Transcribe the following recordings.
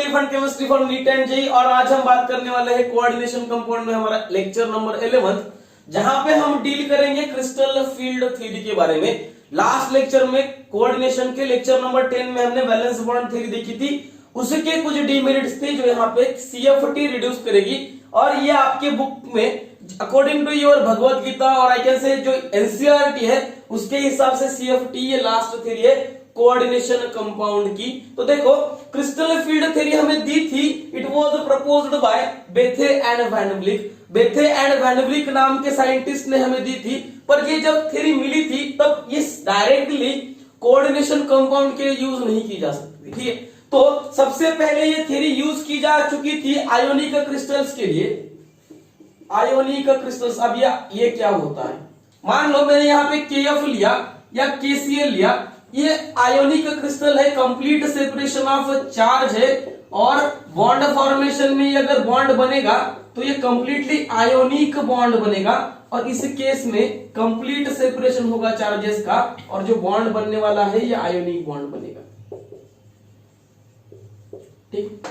Elephant chemistry for neat and JEE और आज हम बात करने वाले हैं कोऑर्डिनेशन कंपाउंड में हमारा लेक्चर नंबर 11 जहां पे हम डील करेंगे क्रिस्टल फील्ड थ्योरी के बारे में। लास्ट लेक्चर में कोऑर्डिनेशन के लेक्चर नंबर 10 में हमने वैलेंस बॉन्ड थ्योरी देखी थी, उसके कुछ डिमेरिट्स थे जो यहाँ पे CFT रिड्यूस करेगी और ये आपके बुक में according to your Bhagavad Gita और आई कैन से जो NCERT है उसके हिसाब से CFT ये लास्ट थ्योरी है कोऑर्डिनेशन कंपाउंड की। तो देखो क्रिस्टल फील्ड थ्योरी हमें दी थी, it was proposed by Bethe and Van Vleck. Bethe and Van Vleck नाम के साइंटिस्ट ने हमें दी थी, पर ये जब थ्योरी मिली थी तब ये डायरेक्टली कोऑर्डिनेशन कंपाउंड के लिए यूज नहीं की जा सकती, ठीक है। तो सबसे पहले ये थ्योरी यूज की जा चुकी थी आयोनिक क्रिस्टल्स के लिए। आयोनिक क्रिस्टल्स, अब ये क्या होता है, मान लो मैंने यहाँ पे KF लिया या KCl लिया, ये आयोनिक क्रिस्टल है, कंप्लीट सेपरेशन ऑफ चार्ज है और बॉन्ड फॉर्मेशन में अगर बॉन्ड बनेगा तो ये कंप्लीटली आयोनिक बॉन्ड बनेगा और इस केस में कंप्लीट सेपरेशन होगा चार्जेस का और जो बॉन्ड बनने वाला है ये आयोनिक बॉन्ड बनेगा, ठीक।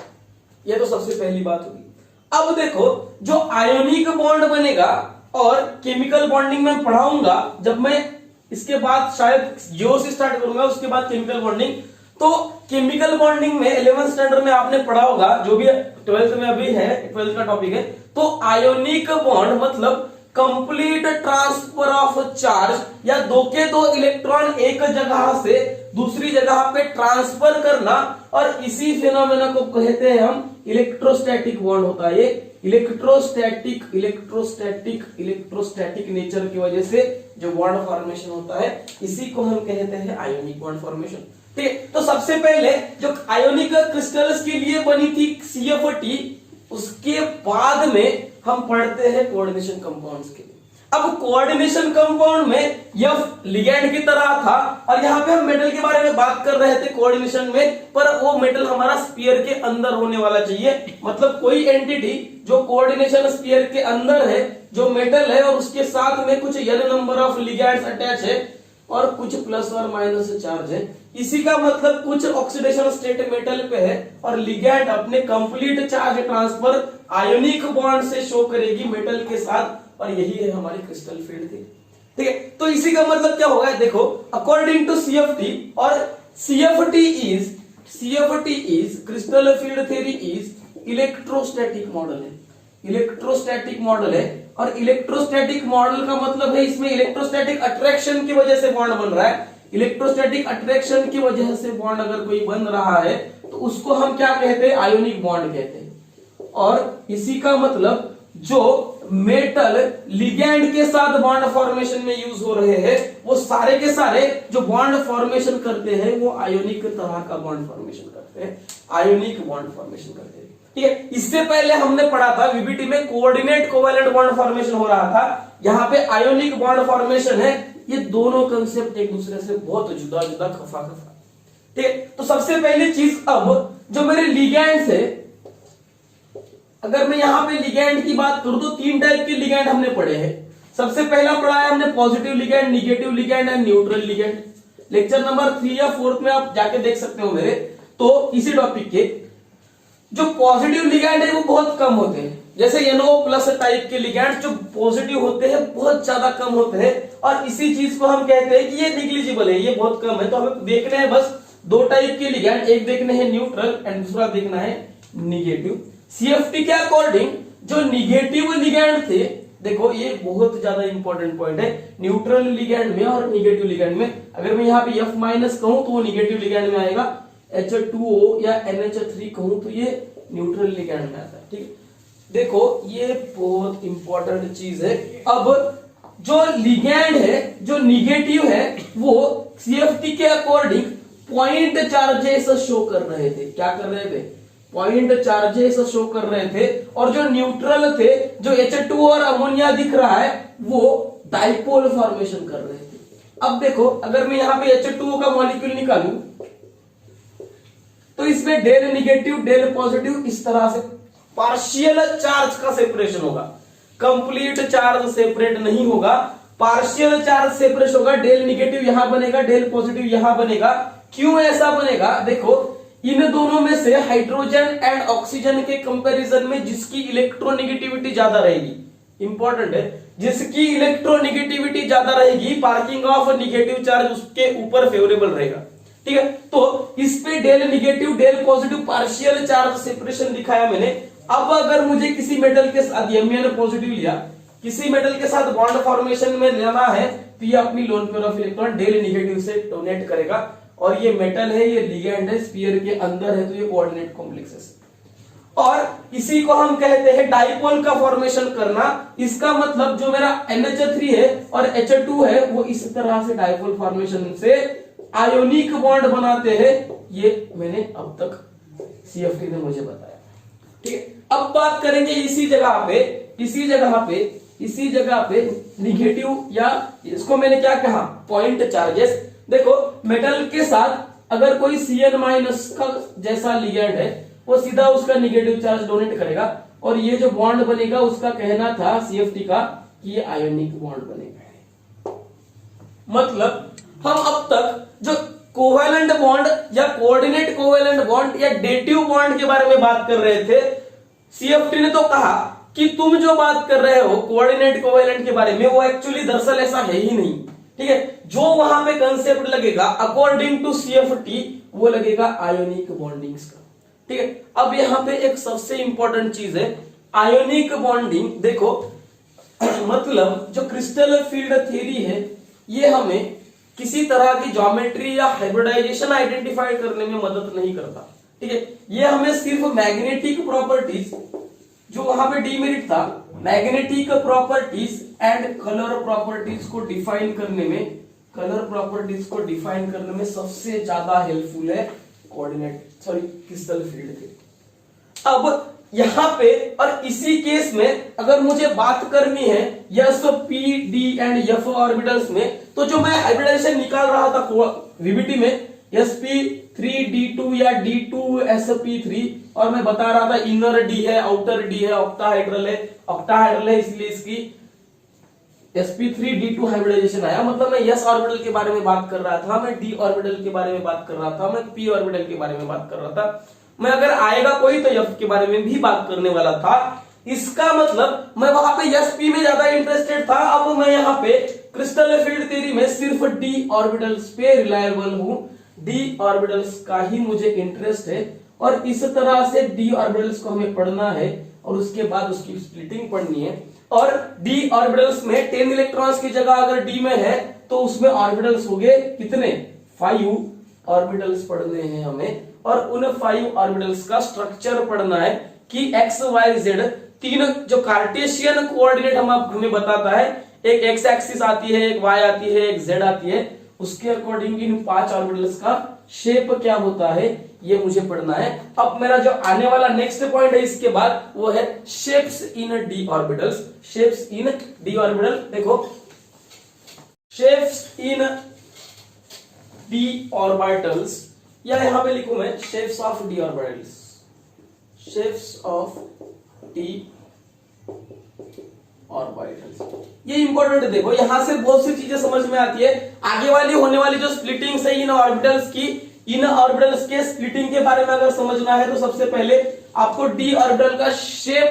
ये तो सबसे पहली बात होगी। अब देखो जो आयोनिक बॉन्ड बनेगा और केमिकल बॉन्डिंग में पढ़ाऊंगा जब मैं इसके बाद शायद जियो से स्टार्ट करूंगा, उसके बाद केमिकल बॉन्डिंग। तो केमिकल बॉन्डिंग में 11th स्टैंडर्ड में आपने पढ़ा होगा, जो भी 12th में अभी है, 12th का टॉपिक है। तो आयोनिक बॉन्ड मतलब कंप्लीट ट्रांसफर ऑफ चार्ज या दो के दो इलेक्ट्रॉन एक जगह से दूसरी जगह पे ट्रांसफर करना, और इसी फिनोमेना को कहते हैं हम इलेक्ट्रोस्टैटिक बॉन्ड होता है। ये इलेक्ट्रोस्टैटिक नेचर की वजह से जो बॉन्ड फॉर्मेशन होता है इसी को हम कहते हैं आयोनिक बॉन्ड फॉर्मेशन, ठीक है। तो सबसे पहले जो आयोनिक क्रिस्टल्स के लिए बनी थी CFT, उसके बाद में हम पढ़ते हैं कोऑर्डिनेशन कंपाउंड्स के लिए। अब कोऑर्डिनेशन कंपाउंड में F लिगैंड की तरह था और यहाँ पे हम मेटल के बारे में बात कर रहे थे कोऑर्डिनेशन में, पर वो मेटल हमारा स्फीयर के अंदर होने वाला चाहिए। मतलब कोई एंटिटी जो कोऑर्डिनेशन स्फीयर के अंदर है, जो मेटल है और उसके साथ में कुछ n number of ligands attach है और कुछ प्लस और माइनस चार्ज है, इसी का मतलब कुछ ऑक्सीडेशन स्टेट मेटल पे है और लिगैंड अपने complete charge transfer ionic bond से शो करेगी मेटल के साथ, और यही है हमारी क्रिस्टल फील्ड थ्योरी, ठीक है। तो इसी का मतलब क्या होगा, देखो अकॉर्डिंग टू CFT और CFT is crystal field theory is electrostatic model है, इलेक्ट्रोस्टैटिक मॉडल है। और इलेक्ट्रोस्टैटिक मॉडल का मतलब है इसमें इलेक्ट्रोस्टैटिक अट्रैक्शन की वजह से बॉन्ड बन रहा है। इलेक्ट्रोस्टैटिक अट्रैक्शन की वजह से बॉन्ड अगर कोई बन रहा है तो उसको हम क्या कहते हैं, आयोनिक बॉन्ड कहते हैं। और इसी का मतलब जो मेटल लिगैंड के साथ बॉन्ड फॉर्मेशन में यूज हो रहे हैं वो सारे के सारे जो बॉन्ड फॉर्मेशन करते हैं वो आयोनिक तरह का बॉन्ड फॉर्मेशन करते हैं, आयोनिक बॉन्ड फॉर्मेशन करते हैं, ठीक है। इससे पहले हमने पढ़ा था VBT में कोऑर्डिनेट कोवैलेंट बॉन्ड फॉर्मेशन हो रहा था, यहाँ पे आयोनिक बॉन्ड फॉर्मेशन है। ये दोनों कंसेप्ट एक दूसरे से बहुत जुदा जुदा खफा, ठीक है। तो सबसे पहली चीज, अब जो मेरे लिगैंड्स है, अगर मैं यहाँ पे लिगैंड की बात करूं तो 3 टाइप के लिगैंड हमने पढ़े हैं। सबसे पहला पढ़ा है हमने positive ligand, negative ligand and neutral ligand. Lecture number 3 या 4 में आप जाके देख सकते हो मेरे। तो इसी टॉपिक के जो पॉजिटिव लिगैंड है वो बहुत कम होते हैं, जैसे NO+ टाइप के लिगैंड जो पॉजिटिव होते हैं बहुत ज्यादा कम होते हैं, और इसी चीज को हम कहते हैं कि ये निग्लिजिबल है, ये बहुत कम है। तो हमें देखने हैं बस 2 टाइप के लिगैंड, एक देखने हैं न्यूट्रल एंड दूसरा देखना है निगेटिव। CFT के अकॉर्डिंग जो निगेटिव लिगैंड थे, देखो ये बहुत ज्यादा इंपॉर्टेंट पॉइंट है, न्यूट्रल लिगैंड में और निगेटिव लिगैंड में अगर मैं यहाँ पे F- कहूं तो वो निगेटिव लिगैंड में आएगा, H2O या NH3 कहूं तो ये न्यूट्रल लिगैंड में आता है, ठीक है। देखो ये बहुत इंपॉर्टेंट चीज है। अब जो लिगैंड है जो निगेटिव है वो CFT के अकॉर्डिंग पॉइंट चार्जेस शो कर रहे थे। क्या कर रहे थे, पॉइंट चार्जेस शो कर रहे थे। और जो न्यूट्रल थे, जो H2O और अमोनिया दिख रहा है वो डाइपोल फॉर्मेशन कर रहे थे। अब देखो अगर मैं यहाँ पे H2O का मॉलिक्यूल निकालूं तो इसमें डेल निगेटिव डेल पॉजिटिव इस तरह से पार्शियल चार्ज का सेपरेशन होगा, कंप्लीट चार्ज सेपरेट नहीं होगा, पार्शियल चार्ज सेपरेशन होगा। डेल निगेटिव यहां बनेगा, डेल पॉजिटिव यहां बनेगा। क्यों ऐसा बनेगा, देखो इन दोनों में से हाइड्रोजन एंड ऑक्सीजन के कंपैरिजन में जिसकी इलेक्ट्रोनेगेटिविटी ज्यादा रहेगी, इंपॉर्टेंट है, जिसकी इलेक्ट्रोनेगेटिविटी ज्यादा रहेगी, पार्किंग ऑफ निगेटिव चार्ज उसके ऊपर फेवरेबल रहेगा। ठीक है, तो इस पे del negative del positive partial charge separation दिखाया मैंने। अब अगर मुझे किसी मेटल के साथ Mn पॉजिटिव लिया, किसी मेटल के साथ बॉन्ड फॉर्मेशन में लेना है तो ये अपनी lone pair of electron del negative से डोनेट करेगा, और ये मेटल है, ये लिगेंड है, स्फीयर के अंदर है, तो ये कोऑर्डिनेट कॉम्प्लेक्सेस है। और इसी को हम कहते हैं डाइपोल का फॉर्मेशन करना। इसका मतलब जो मेरा NH3 है और H2 है वो इस तरह से डाइपोल फॉर्मेशन से आयोनिक बॉन्ड बनाते हैं, ये मैंने अब तक CFT ने मुझे बताया। ठीक है, अब बात करेंगे इसी जगह पे निगेटिव, या इसको मैंने क्या कहा, पॉइंट चार्जेस। देखो मेटल के साथ अगर कोई Cn- का जैसा लिगेंड है वो सीधा उसका निगेटिव चार्ज डोनेट करेगा, और ये जो बॉन्ड बनेगा उसका कहना था CFT का कि ये आयोनिक बॉन्ड बनेगा। मतलब हम अब तक जो कोवेलेंट बॉन्ड या कोऑर्डिनेट कोवेलेंट बॉन्ड या डेटिव बॉन्ड के बारे में बात कर रहे थे, CFT ने तो कहा कि तुम जो बात कर रहे हो कोऑर्डिनेट कोवेलेंट के बारे में वो एक्चुअली दरअसल ऐसा है ही नहीं। ठीक है, जो वहां पे कंसेप्ट लगेगा अकॉर्डिंग टू CFT वो लगेगा आयोनिक बॉन्डिंग्स का। ठीक है, अब यहां पे एक सबसे इंपॉर्टेंट चीज है आयोनिक बॉन्डिंग। देखो मतलब जो क्रिस्टल फील्ड थ्योरी है ये हमें किसी तरह की ज्योमेट्री या हाइब्रिडाइजेशन आइडेंटिफाई करने में मदद नहीं करता। ठीक है, ये हमें सिर्फ मैग्नेटिक प्रॉपर्टीज, जो वहां पे डीमेरिट था, magnetic properties and colour properties को डिफाइन करने में सबसे ज्यादा हेल्पफुल है क्रिस्टल फील्ड थ्योरी। अब यहां पे और इसी केस में अगर मुझे बात करनी है yes p d and f orbitals में, तो जो मैं हाइब्रिडाइजेशन निकाल रहा था VBT में sp3d2 या d2sp3, और मैं बता रहा था इनर d है, आउटर d है, ऑक्टाहाइड्रल है, इसलिए इसकी sp3d2 हाइब्रिडाइजेशन आया। मतलब मैं s ऑर्बिटल के बारे में बात कर रहा था, मैं d ऑर्बिटल के बारे में बात कर रहा था, मैं p ऑर्बिटल के बारे में बात कर रहा था, मैं अगर आएगा कोई तो f के बारे में भी बात करने वाला था। इसका मतलब मैं वहां पे sp में ज्यादा इंटरेस्टेड था, अब मैं यहाँ पे क्रिस्टल फील्ड थ्योरी में सिर्फ d ऑर्बिटल्स पे रिलायबल हूं, d ऑर्बिटल्स का ही मुझे इंटरेस्ट है, और इस तरह से d ऑर्बिटल्स को हमें पढ़ना है और उसके बाद उसकी स्प्लिटिंग पढ़नी है। और d ऑर्बिटल्स में 10 इलेक्ट्रॉन्स की जगह अगर d में है तो उसमें ऑर्बिटल्स हो गए कितने, 5 ऑर्बिटल्स पढ़ने हैं हमें, और उन 5 ऑर्बिटल्स का स्ट्रक्चर पढ़ना है कि x y z तीन जो कार्टेशियन कोऑर्डिनेट हमें बताता है, एक x एक्सिस आती है, एक y आती है, एक z आती है, उसके अकॉर्डिंग इन 5 ऑर्बिटल्स का शेप क्या होता है ये मुझे पढ़ना है। अब मेरा जो आने वाला नेक्स्ट पॉइंट है इसके बाद वो है शेप्स इन d ऑर्बिटल्स। शेप्स इन d ऑर्बिटल, देखो शेप्स इन d ऑर्बिटल्स, या यहां पे लिखूं मैं shapes of d orbitals, shapes of d orbitals. ये इंपॉर्टेंट है, देखो यहां से बहुत सी चीजें समझ में आती है। आगे वाली होने वाली जो स्प्लिटिंग्स है इन ऑर्बिटल्स की, इन ऑर्बिटल्स के स्प्लिटिंग के बारे में अगर समझना है तो सबसे पहले आपको d ऑर्बिटल का शेप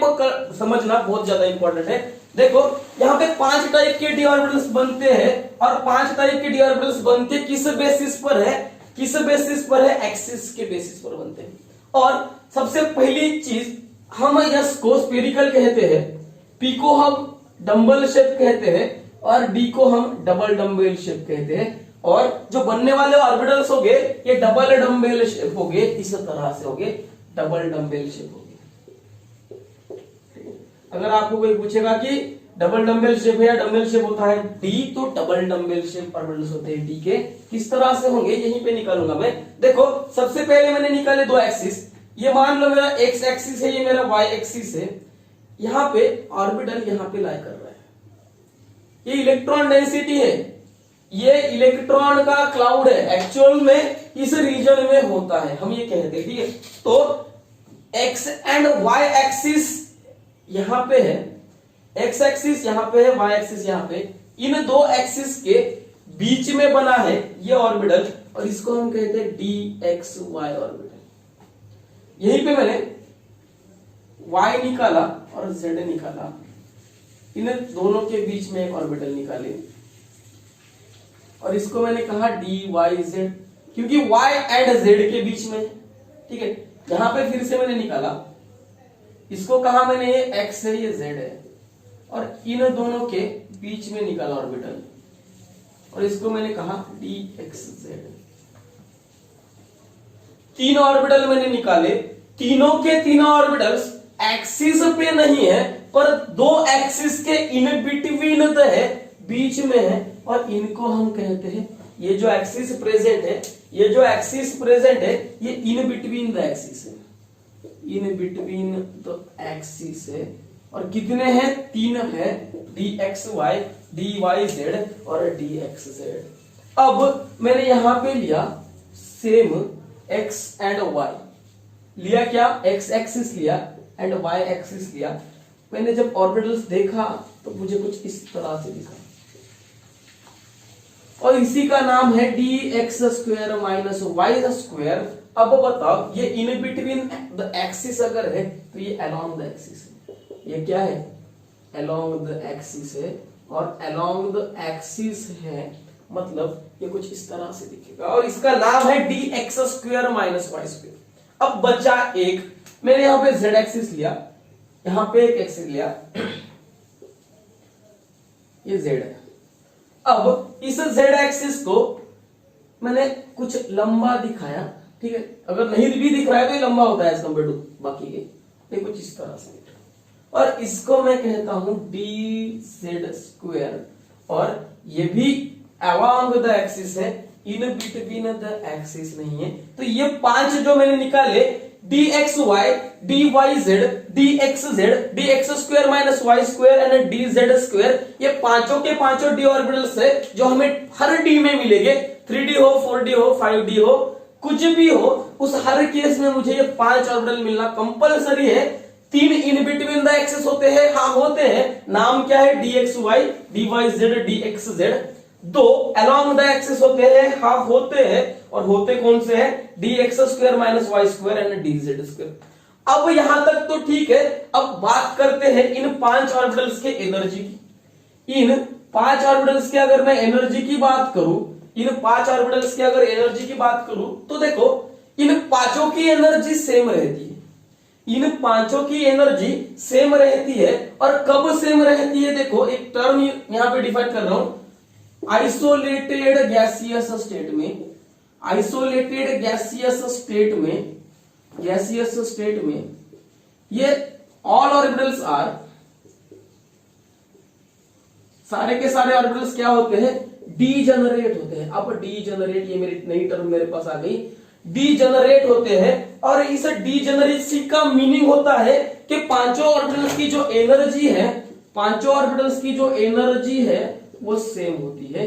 समझना बहुत ज्यादा इंपॉर्टेंट है। देखो यहाँ पे 5 टाइप के d ऑर्बिटल्स बनते हैं, और 5 टाइप के d ऑर्बिटल्स बनते किस बेसिस पर है, किस बेसिस पर है, एक्सिस के बेसिस पर बनते हैं। और सबसे पहली चीज हम s को स्फेरिकल कहते हैं, p को हम डंबल शेप कहते हैं, और d को हम डबल डंबल शेप कहते हैं। और जो बनने वाले ऑर्बिटल्स होंगे ये डबल डंबल शेप होंगे, इस तरह से होंगे, डबल डंबल शेप होंगे। अगर आपको कोई पूछेगा कि डबल डंबल शेप है या डंबल शेप होता है d, तो डबल डंबल शेप ऑर्बिटल्स होते हैं d के, किस तरह से होंगे यहीं पे निकालूंगा मैं। देखो सबसे पहले मैंने निकाले 2 एक्सिस, ये मान लो मेरा x एक्सिस है, ये मेरा y एक्सिस है, यहां पे ऑर्बिटल यहां पे लाई कर रहा है, ये इलेक्ट्रॉन डेंसिटी है, ये इलेक्ट्रॉन का क्लाउड है, एक्चुअल में इस रीजन में होता है, हम ये कहते हैं। ठीक है, तो x एंड y एक्सिस यहां पे है, x एक्सिस यहां पे है, y एक्सिस यहां पे, इन 2 एक्सिस के बीच में बना है ये ऑर्बिटल, और इसको हम कहते हैं dxy ऑर्बिटल। यहीं पे मैंने y निकाला और z निकाला, इन दोनों के बीच में एक ऑर्बिटल निकाले और इसको मैंने कहा dy z, क्योंकि y एंड z के बीच में है। ठीक है, यहां पे फिर से मैंने निकाला, इसको कहा मैंने ये x है ये z है, और इन दोनों के बीच में निकाला ऑर्बिटल और इसको मैंने कहा dxz। तीन ऑर्बिटल मैंने निकाले, तीनों के तीनों ऑर्बिटल्स एक्सिस पे नहीं है पर दो एक्सिस के इन बिटवीन है, बीच में है, और इनको हम कहते हैं, ये जो एक्सिस प्रेजेंट है, ये जो एक्सिस प्रेजेंट है ये इन बिटवीन द एक्सिस है, इन बिटवीन द एक्सिस है, और कितने हैं? तीन है, dxy, dyz और dxz। अब मैंने यहां पे लिया सेम x एंड y, लिया क्या? x एक्सिस लिया एंड y एक्सिस लिया। मैंने जब ऑर्बिटल्स देखा तो मुझे कुछ इस तरह से दिखा, और इसी का नाम है dx square minus y square. अब बताओ, ये इन बिटवीन द एक्सिस अगर है तो ये अलोंग द एक्सिस है, ये क्या है? अलोंग द एक्सिस है, और अलोंग द एक्सिस है मतलब ये कुछ इस तरह से दिखेगा, और इसका नाम है dx square minus y square. अब बचा एक, मैंने यहां पे z एक्सिस लिया, यहां पे एक एक्सिस लिया, ये z है। अब इस z एक्सिस को मैंने कुछ लंबा दिखाया, ठीक है, अगर नहीं भी दिख रहा है तो ये लंबा होता है एज कंपेयर टू बाकी के, ये कुछ इस तरह से, और इसको मैं कहता हूं dz स्क्वायर, और ये भी अलोंग द एक्सिस है, इन बिटवीन द एक्सिस नहीं है। तो ये पांच जो मैंने निकाले, dxy, dyz, dxz, dx square minus y square and dz square, ये पांचों के पांचों d ऑर्बिटल्स है जो हमें हर d में मिलेंगे, 3d हो, 4d हो, 5d हो, कुछ भी हो, उस हर केस में मुझे ये पांच ऑर्बिटल मिलना कंपलसरी है। तीन इन बिटवीन द एक्सिस होते हैं, हाँ होते हैं, नाम क्या है? dxy, dyz, dxz। दो अलोंग द एक्सिस होते हैं, हाँ होते हैं, और होते कौन से हैं? dx square minus y square and dz square. अब यहां तक तो ठीक है। अब बात करते हैं इन पांच ऑर्बिटल्स के एनर्जी की। इन पांच ऑर्बिटल्स की अगर मैं एनर्जी की बात करूं, इन पांच ऑर्बिटल्स की अगर एनर्जी की बात करूं तो देखो, इन पांचों की एनर्जी सेम रहती है, इन पांचों की एनर्जी सेम रहती है। और कब सेम रहती है? देखो, एक टर्म यहां पे डिफाइन कर रहा हूं, आइसोलेटेड गैसियस स्टेट में, आइसोलेटेड गैसियस स्टेट में, गैसियस स्टेट में ये ऑल ऑर्बिटल्स आर, सारे के सारे ऑर्बिटल्स क्या होते हैं? डीजेनरेट होते हैं। अब डीजेनरेट, ये मेरी नई टर्म मेरे पास आ गई, डीजेनरेट होते हैं। और इस डीजेनरेसी का मीनिंग होता है कि पांचों ऑर्बिटल्स की जो एनर्जी है, पांचों ऑर्बिटल्स की जो एनर्जी है वो सेम होती है,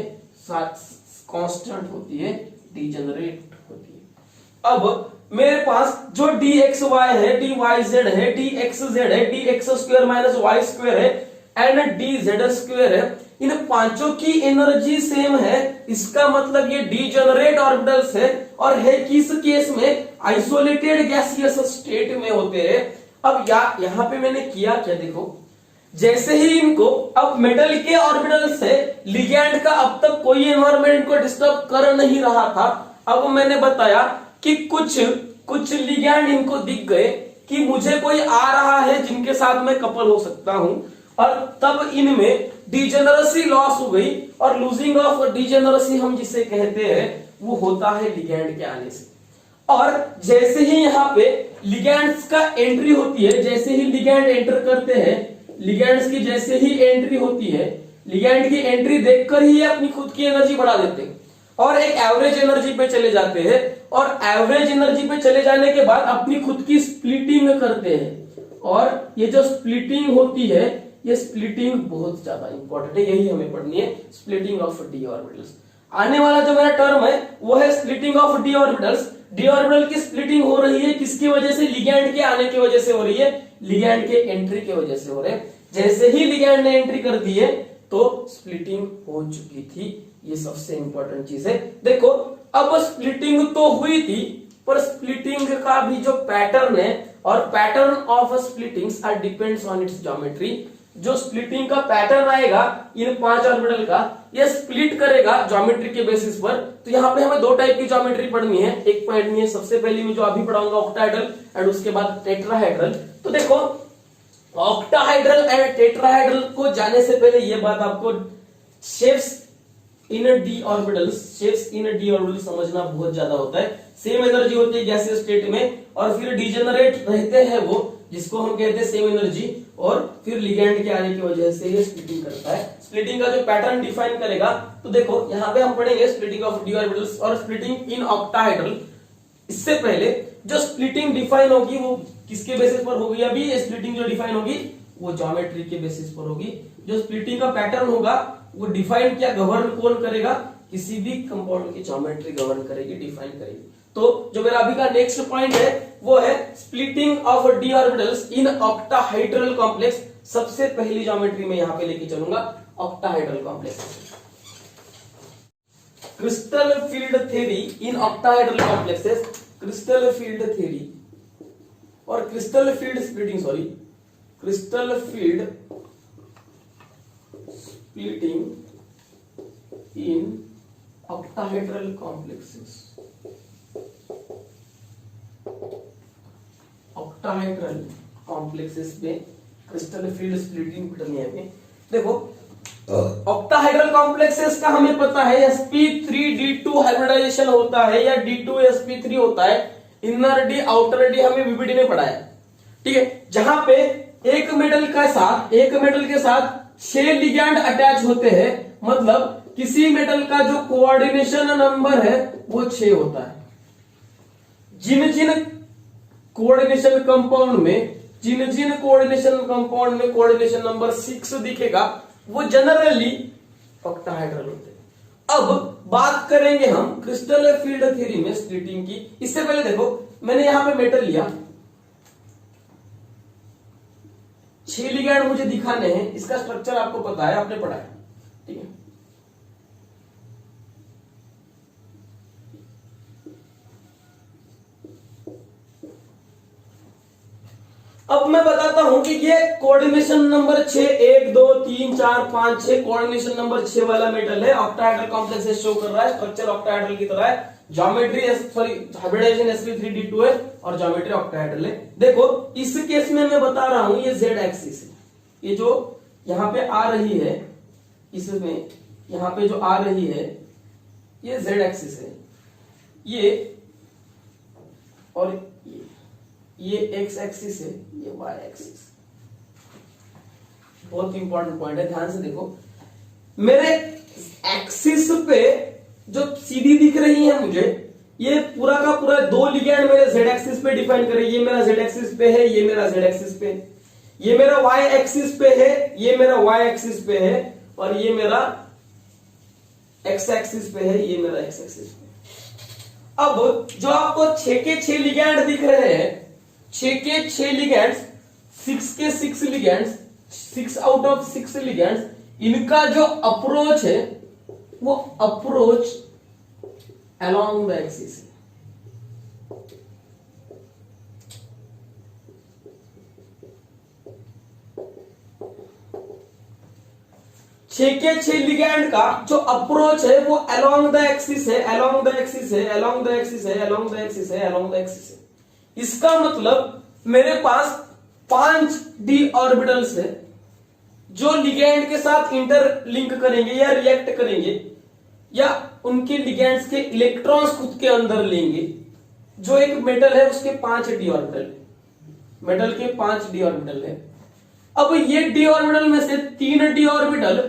कांस्टेंट होती है, डीजेनरेट होती है। अब मेरे पास जो dxy है, dyz है, dxz है, dx square minus y square है एंड dz स्क्वायर है, इन पांचों की एनर्जी सेम है। इसका मतलब ये डीजेनरेट ऑर्बिटल्स है, और है किस केस में? आइसोलेटेड गैसियस स्टेट में होते हैं। अब यहां पे मैंने किया क्या? देखो, जैसे ही इनको, अब मेटल के ऑर्बिटल्स है, लिगैंड का अब तक कोई एनवायरनमेंट को डिस्टर्ब कर नहीं रहा था। अब मैंने बताया कि कुछ लिगैंड इनको दिख गए कि मुझे कोई आ रहा है जिनके साथ मैं कपल हो सकता हूं, और तब इनमें डीजेनरेसी लॉस हो गई। और लूजिंग ऑफ डीजेनरेसी हम जिसे कहते हैं वो होता है लिगैंड के आने से। और जैसे ही यहाँ पे लिगैंड्स का एंट्री होती है, जैसे ही लिगैंड एंटर करते हैं, लिगैंड्स की जैसे ही एंट्री होती है, लिगैंड की एंट्री देखकर ही अपनी खुद की एनर्जी बढ़ा देते हैं और एक एवरेज एनर्जी पे चले जाते हैं। और एवरेज एनर्जी पे चले जाने के बाद अपनी खुद की स्प्लिटिंग करते हैं। और ये जो स्प्लिटिंग होती है, ये स्प्लिटिंग बहुत ज्यादा इंपॉर्टेंट है, यही हमें पढ़नी है, स्प्लिटिंग ऑफ डी ऑर्बिटल्स। आने वाला जो मेरा टर्म है वो है splitting of d orbitals. D orbital की स्प्लिटिंग हो रही है किसकी वजह से? लिगैंड के आने की वजह से हो रही है, लिगैंड के एंट्री की वजह से हो रहे हैं। जैसे ही लिगैंड ने एंट्री कर दी है तो स्प्लिटिंग हो चुकी थी, ये सबसे इंपॉर्टेंट चीज है। देखो, अब स्प्लिटिंग तो हुई थी, पर स्प्लिटिंग का भी जो पैटर्न है और pattern of splittings are depends on its geometry. जो स्प्लिटिंग का पैटर्न आएगा इन 5 ऑर्बिटल का, ये स्प्लिट करेगा ज्योमेट्री के बेसिस पर। तो यहाँ पे हमें 2 टाइप की ज्योमेट्री पढ़नी है। एक पढ़नी है सबसे पहली में जो अभी पढ़ाऊंगा ऑक्टाहेड्रल, एंड उसके बाद टेट्राहेड्रल। तो देखो ऑक्टाहाइड्रल एंड टेट्राहाइड्रल को जाने से पहले ये बात आपको शेप्स इन डी ऑर्बिटल्स, शेप्स इन डी ऑर्बिटल समझना बहुत ज्यादा होता है। सेम एनर्जी होती है गैसीय स्टेट में, और फिर डिजेनरेट रहते हैं वो, जिसको हम कहते हैं सेम एनर्जी, और फिर लिगैंड के आने की वजह से ये स्प्लिटिंग करता है। स्प्लिटिंग का जो पैटर्न डिफाइन करेगा, तो देखो यहाँ पे हम पढ़ेंगे स्प्लिटिंग ऑफ डी ऑर्बिटल्स और स्प्लिटिंग इन ऑक्टाहाइड्रल। इससे पहले जो स्प्लिटिंग डिफाइन होगी वो किसके बेसिस पर होगी? अभी ये स्प्लिटिंग जो डिफाइन होगी वो ज्योमेट्री के बेसिस पर होगी। जो स्प्लिटिंग का पैटर्न होगा वो डिफाइन क्या गवर्न कौन करेगा? किसी भी कंपाउंड की ज्योमेट्री गवर्न करेगी, डिफाइन करेगी। तो जो मेरा अभी का नेक्स्ट पॉइंट है वो है splitting of d orbitals in octahedral complex. सबसे पहली ज्योमेट्री में यहां पे लेके चलूंगा octahedral complex. Crystal field theory in octahedral complexes, crystal field theory और crystal field splitting, sorry crystal field splitting in octahedral complexes. Octahedral complexes में crystal field splitting पढ़नी है। देखो ऑक्टाहाइड्रल कॉम्प्लेक्सेस का हमें पता है sp3d2 हाइब्रिडाइजेशन होता है या d2sp3 होता है। इनर डी आउटर डी हमें बीबीडी में पढ़ा है, ठीक है। जहां पे एक मेटल के साथ 6 लिगैंड अटैच होते हैं, मतलब किसी मेटल का जो कोऑर्डिनेशन नंबर है वो 6 होता है। जिन जिन कोऑर्डिनेशन कंपाउंड में कोऑर्डिनेशन नंबर 6 दिखेगा वो जनरली ऑक्टाहाइड्रल होते हैं। अब बात करेंगे हम क्रिस्टल फील्ड थ्योरी में स्प्लिटिंग की। इससे पहले देखो मैंने यहां पे मेटल लिया, 6 लिगैंड मुझे दिखाने हैं, इसका स्ट्रक्चर आपको पता है, आपने पढ़ा है, ठीक है। अब मैं बताता हूं कि ये कोऑर्डिनेशन नंबर 6 1 2 3 4 5 6 कोऑर्डिनेशन नंबर 6 वाला मेटल है। ऑक्टाहाइड्रल कॉम्प्लेक्स शो कर रहा है, स्ट्रक्चर ऑक्टाहाइड्रल की तरह है, ज्योमेट्री सॉरी हाइब्रिडाइजेशन sp3d2 है और ज्योमेट्री ऑक्टाहाइड्रल है। देखो इस केस में मैं बता रहा हूं ये z एक्सिस है, ये जो यहां पे आ रही है, इसमें यहां पे जो आ रही है ये z एक्सिस है, ये और ये x एक्सिस है, ये y एक्सिस। बहुत इंपॉर्टेंट पॉइंट है, ध्यान से देखो। मेरे एक्सिस पे जो सीधी दिख रही है मुझे, ये पूरा का पूरा 2 लिगैंड मेरे z एक्सिस पे डिफाइन करे। ये मेरा z एक्सिस पे है, ये मेरा z एक्सिस पे, ये मेरा y एक्सिस पे है, ये मेरा y एक्सिस पे है, और ये मेरा x एक्सिस पे है, ये मेरा x एक्सिस पे। अब जो आपको 6 के 6 लिगैंड दिख रहे हैं, 6 के 6 लिगैंड्स, 6 के 6 लिगैंड्स, 6 आउट ऑफ 6 लिगैंड्स, इनका जो अप्रोच है वो अप्रोच अलोंग द एक्सिस है। छह के 6 लिगैंड का जो अप्रोच है वो अलोंग द एक्सिस है, अलोंग द एक्सिस है, अलोंग द एक्सिस है, अलोंग द एक्सिस है, अलोंग द एक्सिस है। इसका मतलब मेरे पास 5 डी ऑर्बिटल्स है जो लिगैंड के साथ इंटरलिंक करेंगे या रिएक्ट करेंगे, या उनके लिगैंड्स के इलेक्ट्रॉन्स खुद के अंदर लेंगे। जो एक मेटल है उसके 5 डी ऑर्बिटल है, मेटल के 5 डी ऑर्बिटल है। अब ये डी ऑर्बिटल में से 3 D orbital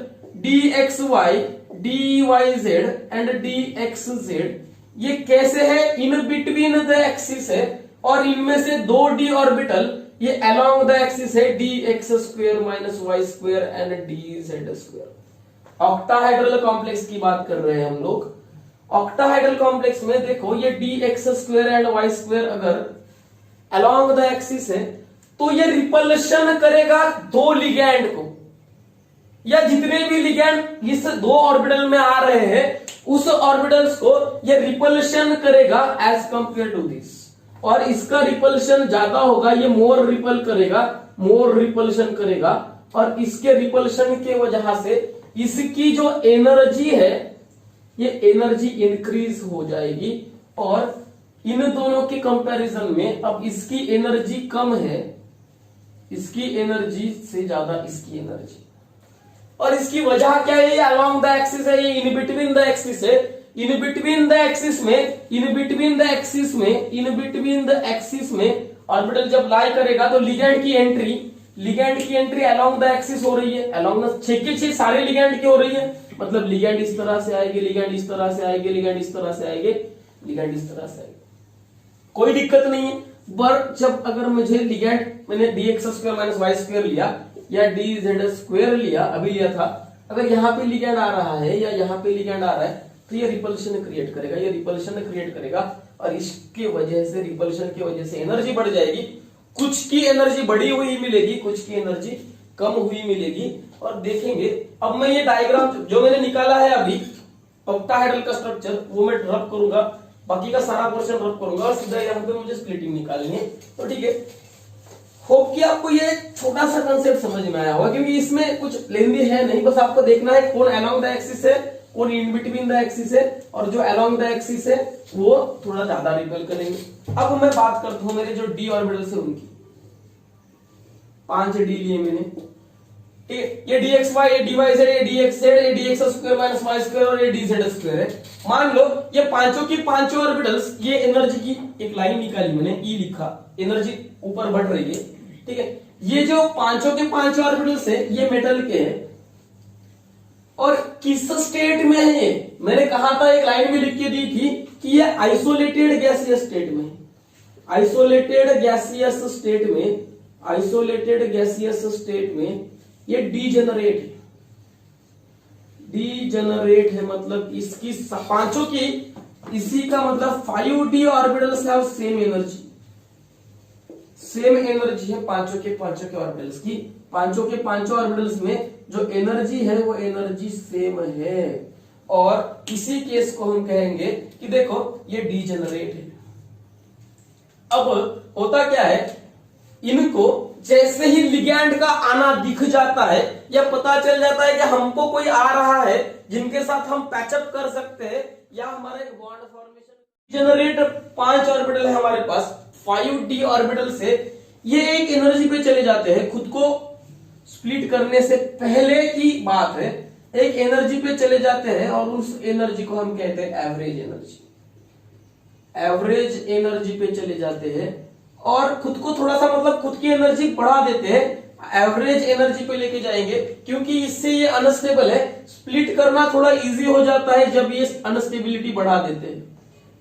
dxy, dyz and dxz ये कैसे है? इन बिटवीन द एक्सिस है, और इनमें से 2 डी ऑर्बिटल ये अलोंग द एक्सिस है, dx square minus y square and dz square. Octahedral complex की बात कर रहे हैं हम लोग। ऑक्टाहाइड्रल कॉम्प्लेक्स में देखो ये dx square and y square अगर अलोंग द एक्सिस है तो ये रिपल्शन करेगा 2 लिगैंड को, या जितने भी लिगैंड इस 2 ऑर्बिटल में आ रहे हैं उस ऑर्बिटल्स को ये रिपल्शन करेगा एज कंपेयर टू दिस, और इसका रिपल्शन ज्यादा होगा, ये मोर रिपल्शन करेगा, और इसके रिपल्शन के वजह से इसकी जो एनर्जी है ये एनर्जी इंक्रीज हो जाएगी, और इन दोनों के कंपैरिजन में अब इसकी एनर्जी कम है, इसकी एनर्जी से ज्यादा इसकी एनर्जी, और इसकी वजह क्या है, ये अलोंग द एक्सिस है, ये इन बिटवीन द एक्सिस है, इन बिटवीन द एक्सिस में ऑर्बिटल जब लाई करेगा तो लिगैंड की एंट्री अलोंग द एक्सिस हो रही है, अलोंग द 6 के 6 सारे लिगैंड की हो रही है, मतलब लिगैंड इस तरह से आएंगे, लिगैंड इस तरह से आएंगे, लिगैंड इस तरह से आएंगे, लिगैंड इस तरह से आएंगे, कोई दिक्कत नहीं है। पर जब अगर मुझे लिगैंड मैंने dx² - y² लिया या dz² लिया, अभी लिया था, अगर यहाँ पे लिगैंड आ रहा है या यहाँ पे लिगैंड आ रहा है तो ये रिपल्शन क्रिएट करेगा, और इसके वजह से रिपल्शन की वजह से एनर्जी बढ़ जाएगी, कुछ की एनर्जी बढ़ी हुई मिलेगी, कुछ की एनर्जी कम हुई मिलेगी। और देखेंगे अब मैं ये डायग्राम जो मैंने निकाला है अभी ऑक्टाहेड्रल का स्ट्रक्चर वो मैं रब करूंगा, बाकी का सारा पोर्शन रब करूंगा, और सीधा यहाँ पे मुझे स्प्लिटिंग निकालनी है। तो ठीक है, होप कि आपको ये छोटा सा कंसेप्ट समझ में आया होगा, क्योंकि इसमें कुछ लेंदी है नहीं, बस आपको देखना है कौन अलोंग द एक्सिस है, कौन इन बिटवीन द एक्सिस है, और जो अलोंग द एक्सिस है वो थोड़ा ज्यादा रिपेल करेंगे। अब मैं बात करता हूं मेरे जो डी ऑर्बिटल से उनकी 5 डी लिए मैंने, ये dxy, ये dyz, ये dxz, ये dx² - y² और ये dz² है। मान लो ये पांचों की पांचों ऑर्बिटल्स, ये एनर्जी की एक लाइन निकाली मैंने, ई लिखा, एनर्जी ऊपर बढ़ रही है, ठीक है। ये जो पांचों के पांचों ऑर्बिटल्स है ये मेटल के हैं, और किस स्टेट में है ये मैंने कहा था, एक लाइन में लिख के दी थी कि ये आइसोलेटेड गैसियस स्टेट में, आइसोलेटेड गैसियस स्टेट में ये डीजेनरेट है, मतलब इसकी पांचों की, इसी का मतलब 5d orbitals have same energy है पांचों के ऑर्बिटल्स की, पांचों के पांचों ऑर्बिटल्स में जो एनर्जी है वो एनर्जी सेम है, और इसी केस को हम कहेंगे कि देखो ये डीजेनरेट है। अब होता क्या है, इनको जैसे ही लिगैंड का आना दिख जाता है या पता चल जाता है कि हमको कोई आ रहा है जिनके साथ हम पैचअप कर सकते हैं, या हमारा एक बॉन्ड फॉर्मेशन जनरेट 5 ऑर्बिटल है हमारे पास, 5d ऑर्बिटल से ये एक एनर्जी पे चले जाते हैं, खुद को स्प्लिट करने से पहले की बात है, एक एनर्जी पे चले जाते हैं, और उस एनर्जी को हम कहते हैं एवरेज एनर्जी पे चले जाते हैं, और खुद को थोड़ा सा मतलब खुद की एनर्जी बढ़ा देते हैं, एवरेज एनर्जी पे लेके जाएंगे, क्योंकि इससे ये अनस्टेबल है, स्प्लिट करना थोड़ा इजी हो जाता है जब ये अनस्टेबिलिटी बढ़ा देते हैं,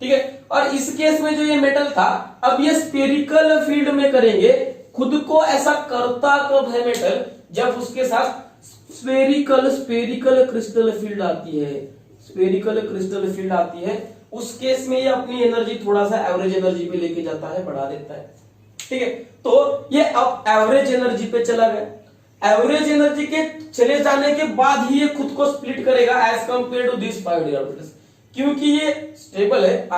ठीक है। और इस केस में जो ये मेटल था, अब ये स्फेरिकल फील्ड में करेंगे, खुद को ऐसा करता कब है मेटल, जब उसके साथ स्फेरिकल क्रिस्टल फील्ड आती है, उस केस में ये अपनी एनर्जी थोड़ा सा एवरेज एनर्जी पे लेके जाता है, बढ़ा देता है, ठीक है। तो ये अब एवरेज एनर्जी पे चला गया, एवरेज एनर्जी के चले जाने के बाद ही ये खुद को स्प्लिट करेगा as compare to this 5d orbitals, क्योंकि ये स्टेबल है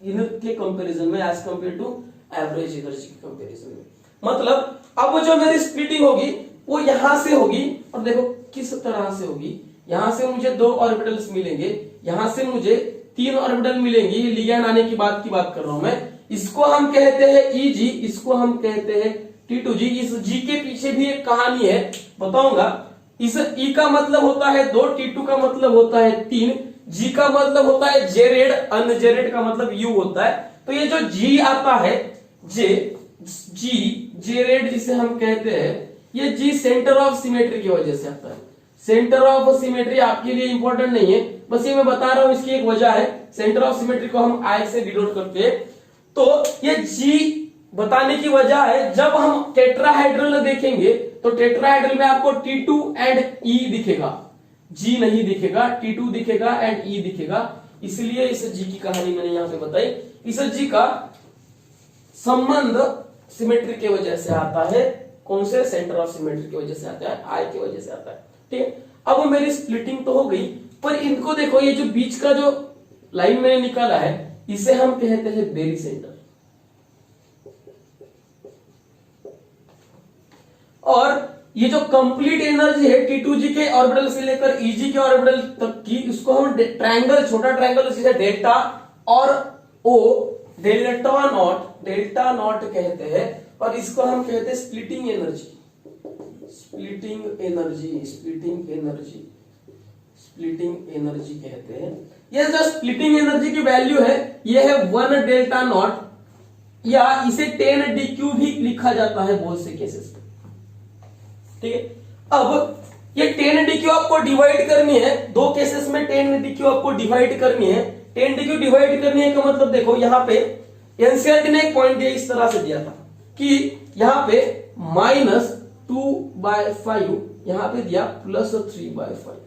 इनके कंपैरिजन में, as compare to average energy के कंपैरिजन में। मतलब अब जो मेरी स्प्लिटिंग होगी वो यहां से होगी, और देखो किस तरह से होगी, यहां से मुझे 2 ऑर्बिटल्स मिलेंगे, यहां से मुझे 3 ऑर्बिटल मिलेंगे, लिगैंड आने की बात कर रहा हूं मैं, इसको हम कहते हैं Eg, इसको हम कहते हैं T2G। इस G के पीछे भी एक कहानी है, बताऊंगा। इस E का मतलब होता है 2, T2 का मतलब होता है 3, G का मतलब होता है जेरेड, अनजेरेड का मतलब U होता है। तो ये जो G आता है, जेरेड जिसे हम कहते हैं, ये G सेंटर ऑफ सिमेट्री की वजह से आता है। सेंटर ऑफ सिमेट्री आपके लिए इंपॉर्टेंट नहीं है, बस ये मैं बता रहा हूं, इसकी एक वजह है। सेंटर ऑफ सिमेट्री को हम I से डिनोट करते हैं, तो ये G बताने की वजह है, जब हम टेट्राहेड्रल देखेंगे तो टेट्राहेड्रल में आपको T2 एंड E दिखेगा, G नहीं दिखेगा, T2 दिखेगा एंड E दिखेगा, इसलिए इस G की कहानी मैंने यहां पे बताई। इस G का संबंध सिमेट्री की वजह से आता है, कौन से, सेंटर ऑफ सिमेट्री की वजह से आता है, I की वजह से आता है, ठीक है। अब मेरी स्प्लिटिंग तो हो गई, पर इनको देखो, ये जो बीच का जो लाइन मैंने निकाला है इसे हम कहते हैं बेरी सेंटर। और ये जो कंप्लीट एनर्जी है T2G के ऑर्बिटल से लेकर EG के ऑर्बिटल तक की, इसको हम ट्रायंगल, छोटा ट्रायंगल जिसे डेल्टा और O, डेल्टा नॉट कहते हैं। और इसको हम कहते हैं स्प्लिटिंग एनर्जी, स्प्लिटिंग एनर्जी कहते हैं। ये जो स्प्लिटिंग एनर्जी की वैल्यू है ये है 1 डेल्टा नॉट, या इसे 10 DQ भी लिखा जाता है बहुत से केसेस में, ठीक है। अब ये 10 DQ आपको डिवाइड करनी है, दो केसेस में 10 DQ आपको डिवाइड करनी है। 10 DQ डिवाइड करनी है का मतलब देखो, यहां पे एनसीईआरटी ने एक पॉइंट दिया, इस तरह से दिया था कि यहां पे -2/5, यहां पे दिया +3/5।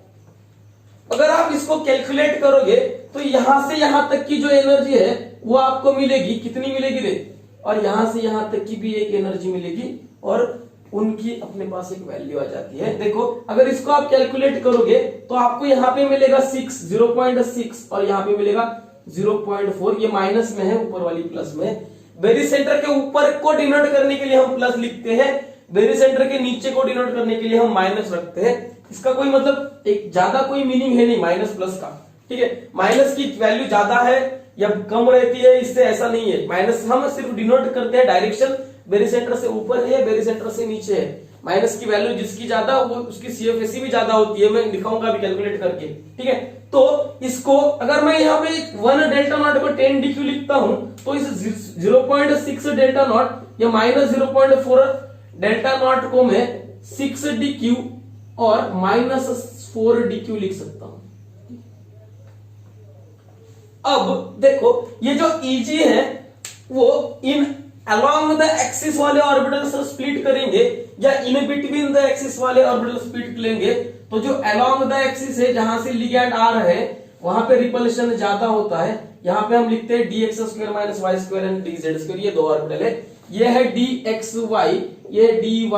अगर आप इसको कैलकुलेट करोगे तो यहां से यहां तक की जो एनर्जी है वो आपको मिलेगी, कितनी मिलेगी रे, और यहां से यहां तक की भी एक एनर्जी मिलेगी, और उनकी अपने पास एक वैल्यू आ जाती है। देखो अगर इसको आप कैलकुलेट करोगे तो आपको यहां पे मिलेगा 0.6 और यहां पे मिलेगा 0.4। ये माइनस में है, ऊपर वाली प्लस में। बेरी सेंटर के ऊपर को डिनोट करने के लिए हम प्लस लिखते हैं, बेरी सेंटर के नीचे को डिनोट करने के लिए हम माइनस रखते हैं। इसका कोई मतलब एक ज्यादा कोई मीनिंग है नहीं माइनस प्लस का, ठीक है। माइनस की वैल्यू ज्यादा है या कम रहती है, इससे ऐसा नहीं है। माइनस हम सिर्फ डिनोट करते हैं डायरेक्शन, बेरी सेंटर से ऊपर है, बेरी सेंटर से नीचे है। माइनस की वैल्यू जिसकी ज्यादा वो उसकी CFSE भी ज्यादा होती है, मैं दिखाऊंगा अभी कैलकुलेट करके, ठीक है। तो इसको अगर मैं यहाँ पे 1 डेल्टा नॉट को 10 DQ लिखता हूं तो इस 0.6 डेल्टा नॉट या -0.4 डेल्टा नॉट को मैं 6 DQ और -4 DQ लिख सकता हूं। अब देखो ये जो EG है वो इन अलोंग द एक्सिस वाले ऑर्बिटल से स्प्लिट करेंगे या इन बिटवीन द एक्सिस वाले ऑर्बिटल स्प्लिट लेंगे, तो जो अलोंग द एक्सिस है जहां से लिगैंड आ रहे हैं वहां पे रिपल्शन ज्यादा होता है। यहां पे हम लिखते हैं dx² - y² एंड dz², ये दो ऑर्बिटल है। ये है dxy, ये है dyz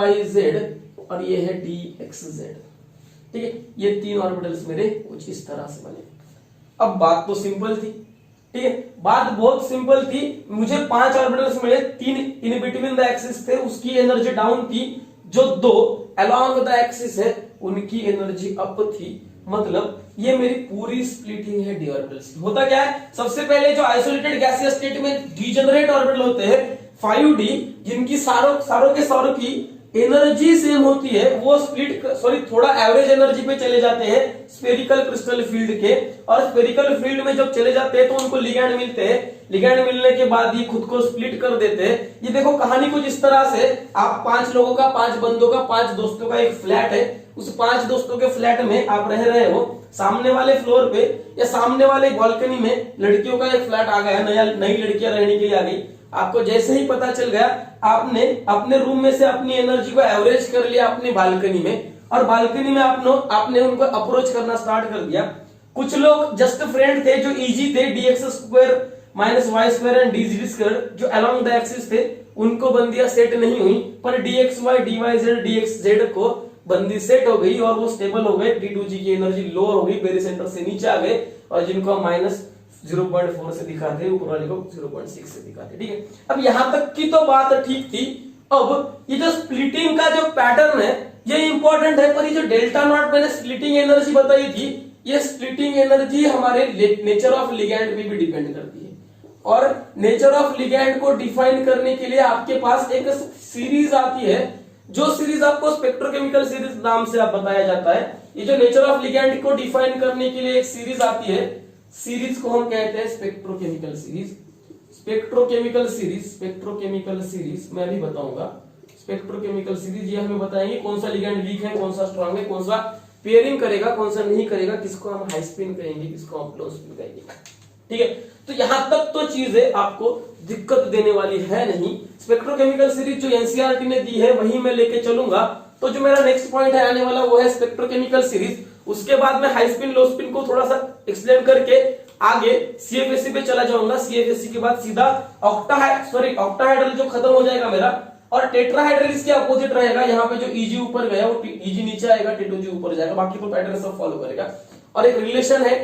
और ये है dxz, ठीक है। ये तीन ऑर्बिटल्स मेरे कुछ इस तरह से बने। अब बात तो सिंपल थी, ठीक है, बात बहुत सिंपल थी। मुझे 5 ऑर्बिटल्स मिले, 3 इन बिटवीन द एक्सिस थे, उसकी एनर्जी डाउन थी। जो 2 अलोंग द एक्सिस है उनकी एनर्जी अप थी। मतलब ये मेरी पूरी स्प्लिटिंग है डी ऑर्बिटल्स की। होता क्या है, सबसे पहले जो आइसोलेटेड गैसियस स्टेट में डिजेनरेट ऑर्बिटल होते हैं 5d, जिनकी सारों की एनर्जी सेम होती है, वो थोड़ा एवरेज एनर्जी पे चले जाते हैं स्फेरिकल क्रिस्टल फील्ड के। और स्फेरिकल फील्ड में जब चले जाते हैं तो उनको लिगैंड मिलते हैं। लिगैंड मिलने के बाद ये खुद को स्प्लिट कर देते हैं। ये देखो कहानी कुछ इस तरह से, आप 5 लोगों का, 5 बंदों का, 5 दोस्तों का एक फ्लैट है। उस 5 दोस्तों के फ्लैट में आप रह रहे हो, सामने वाले फ्लोर पे या सामने वाले बालकनी में लड़कियों का एक फ्लैट आ गया, नई लड़कियां रहने के लिए आ गई। आपको जैसे ही पता चल गया, आपने अपने रूम में से अपनी एनर्जी को एवरेज कर लिया अपनी बालकनी में, और बालकनी में आपने उनको अप्रोच करना स्टार्ट कर दिया। कुछ लोग जस्ट फ्रेंड थे जो इजी थे, dx² - y² एंड dz², जो अलोंग द एक्सिस थे, उनको बंदियां सेट नहीं हुई। पर dxy, dyz, dxz को बंदी सेट हो गई और वो स्टेबल हो गए। T2G की एनर्जी लो हो गई, बेरी सेंटर से नीचे आ गए, और जिनको हम -0.4 से दिखाते हैं, ऊपर वाले को 0.6 से दिखाते, ठीक है। अब यहां तक की तो बात ठीक थी। अब ये जो स्प्लिटिंग का जो पैटर्न है ये इंपॉर्टेंट है, पर ये जो डेल्टा नॉट मैंने स्प्लिटिंग एनर्जी बताई थी, ये स्प्लिटिंग एनर्जी हमारे नेचर ऑफ लिगैंड पे भी डिपेंड करती है। और नेचर ऑफ लिगैंड को डिफाइन करने के लिए आपके पास एक सीरीज आती है, जो सीरीज आपको स्पेक्ट्रोकेमिकल सीरीज नाम से आप बताया जाता है। ये जो नेचर ऑफ लिगैंड को डिफाइन करने के लिए एक सीरीज आती है, सीरीज को हम कहते हैं स्पेक्ट्रोकेमिकल सीरीज। स्पेक्ट्रोकेमिकल सीरीज मैं अभी बताऊंगा। स्पेक्ट्रोकेमिकल सीरीज ये हमें बताएंगे कौन सा लिगैंड वीक है, कौन सा स्ट्रांग है, कौन सा पेयरिंग करेगा, कौन सा नहीं करेगा, किसको हम हाई स्पिन कहेंगे, किसको हम लो स्पिन कहेंगे, ठीक है। तो यहां तक तो चीजें आपको दिक्कत देने वाली है नहीं। स्पेक्ट्रोकेमिकल सीरीज जो एनसीईआरटी ने दी है वही मैं लेके चलूंगा। तो जो मेरा नेक्स्ट पॉइंट है आने वाला वो है स्पेक्ट्रोकेमिकल सीरीज। उसके बाद मैं हाई स्पिन लो स्पिन को थोड़ा सा एक्सप्लेन करके आगे CFSE पे चला जाऊंगा। CFSE के बाद सीधा ऑक्टाहाइड्रल जो खत्म हो जाएगा मेरा, और टेट्राहाइड्रल इसके अपोजिट रहेगा। यहाँ पे जो EG ऊपर गया वो EG नीचे आएगा, T2G ऊपर जाएगा, बाकी तो पैटर्न सब फॉलो करेगा। और एक रिलेशन है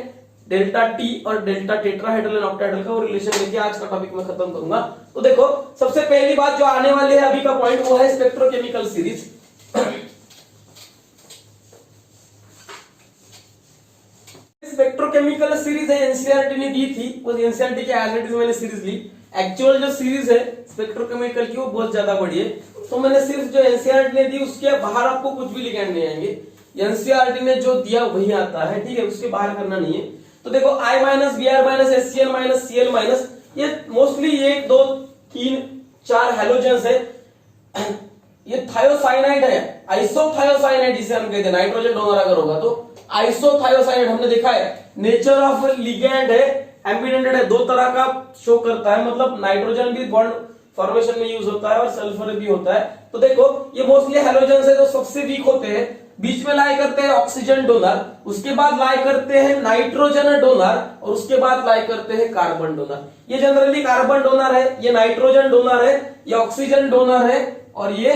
डेल्टा टी और डेल्टा टेट्राहेड्रल एंड ऑक्टाहेड्रल का, वो रिलेशन लेके आज का टॉपिक मैं खत्म करूंगा। तो देखो सबसे पहली बात जो आने वाली है अभी का पॉइंट वो है स्पेक्ट्रोकेमिकल सीरीज। स्पेक्ट्रोकेमिकल सीरीज है एनसीईआरटी ने दी थी, उस एनसीईआरटी के एज इट इज मैंने सीरीज ली। एक्चुअल जो सीरीज है स्पेक्ट्रोकेमिकल की वो बहुत ज्यादा बड़ी है, तो मैंने सिर्फ जो एनसीईआरटी ने दी उसके बाहर आपको कुछ भी लिगेंड नहीं आएंगे, एनसीईआरटी ने जो दिया वही आता है, ठीक है, उसके बाहर करना नहीं है। तो देखो I minus B R minus S C L minus C L minus, ये मोस्टली 1 2 3 4 हेलोजेंस है। ये थायोसाइनाइड है, आइसोथायोसाइनाइड जिसे हम कहते हैं, नाइट्रोजन डोनर अगर होगा तो आइसोथायोसाइनाइड हमने देखा है। नेचर ऑफ लिगेंड है एम्बिडेंटेड है, 2 तरह का शो करता है, मतलब नाइट्रोजन भी बॉन्ड फॉर्मेशन में यूज होता है और सल्फर भी होता है। तो देखो ये मोस्टली हेलोजेंस है, तो सबसे वीक होते हैं, बीच में लाई करते हैं ऑक्सीजन डोनर, उसके बाद लाई करते हैं नाइट्रोजन डोनर और उसके बाद लाई करते हैं कार्बन डोनर। ये जनरली कार्बन डोनर है, ये नाइट्रोजन डोनर है, ये ऑक्सीजन डोनर है और ये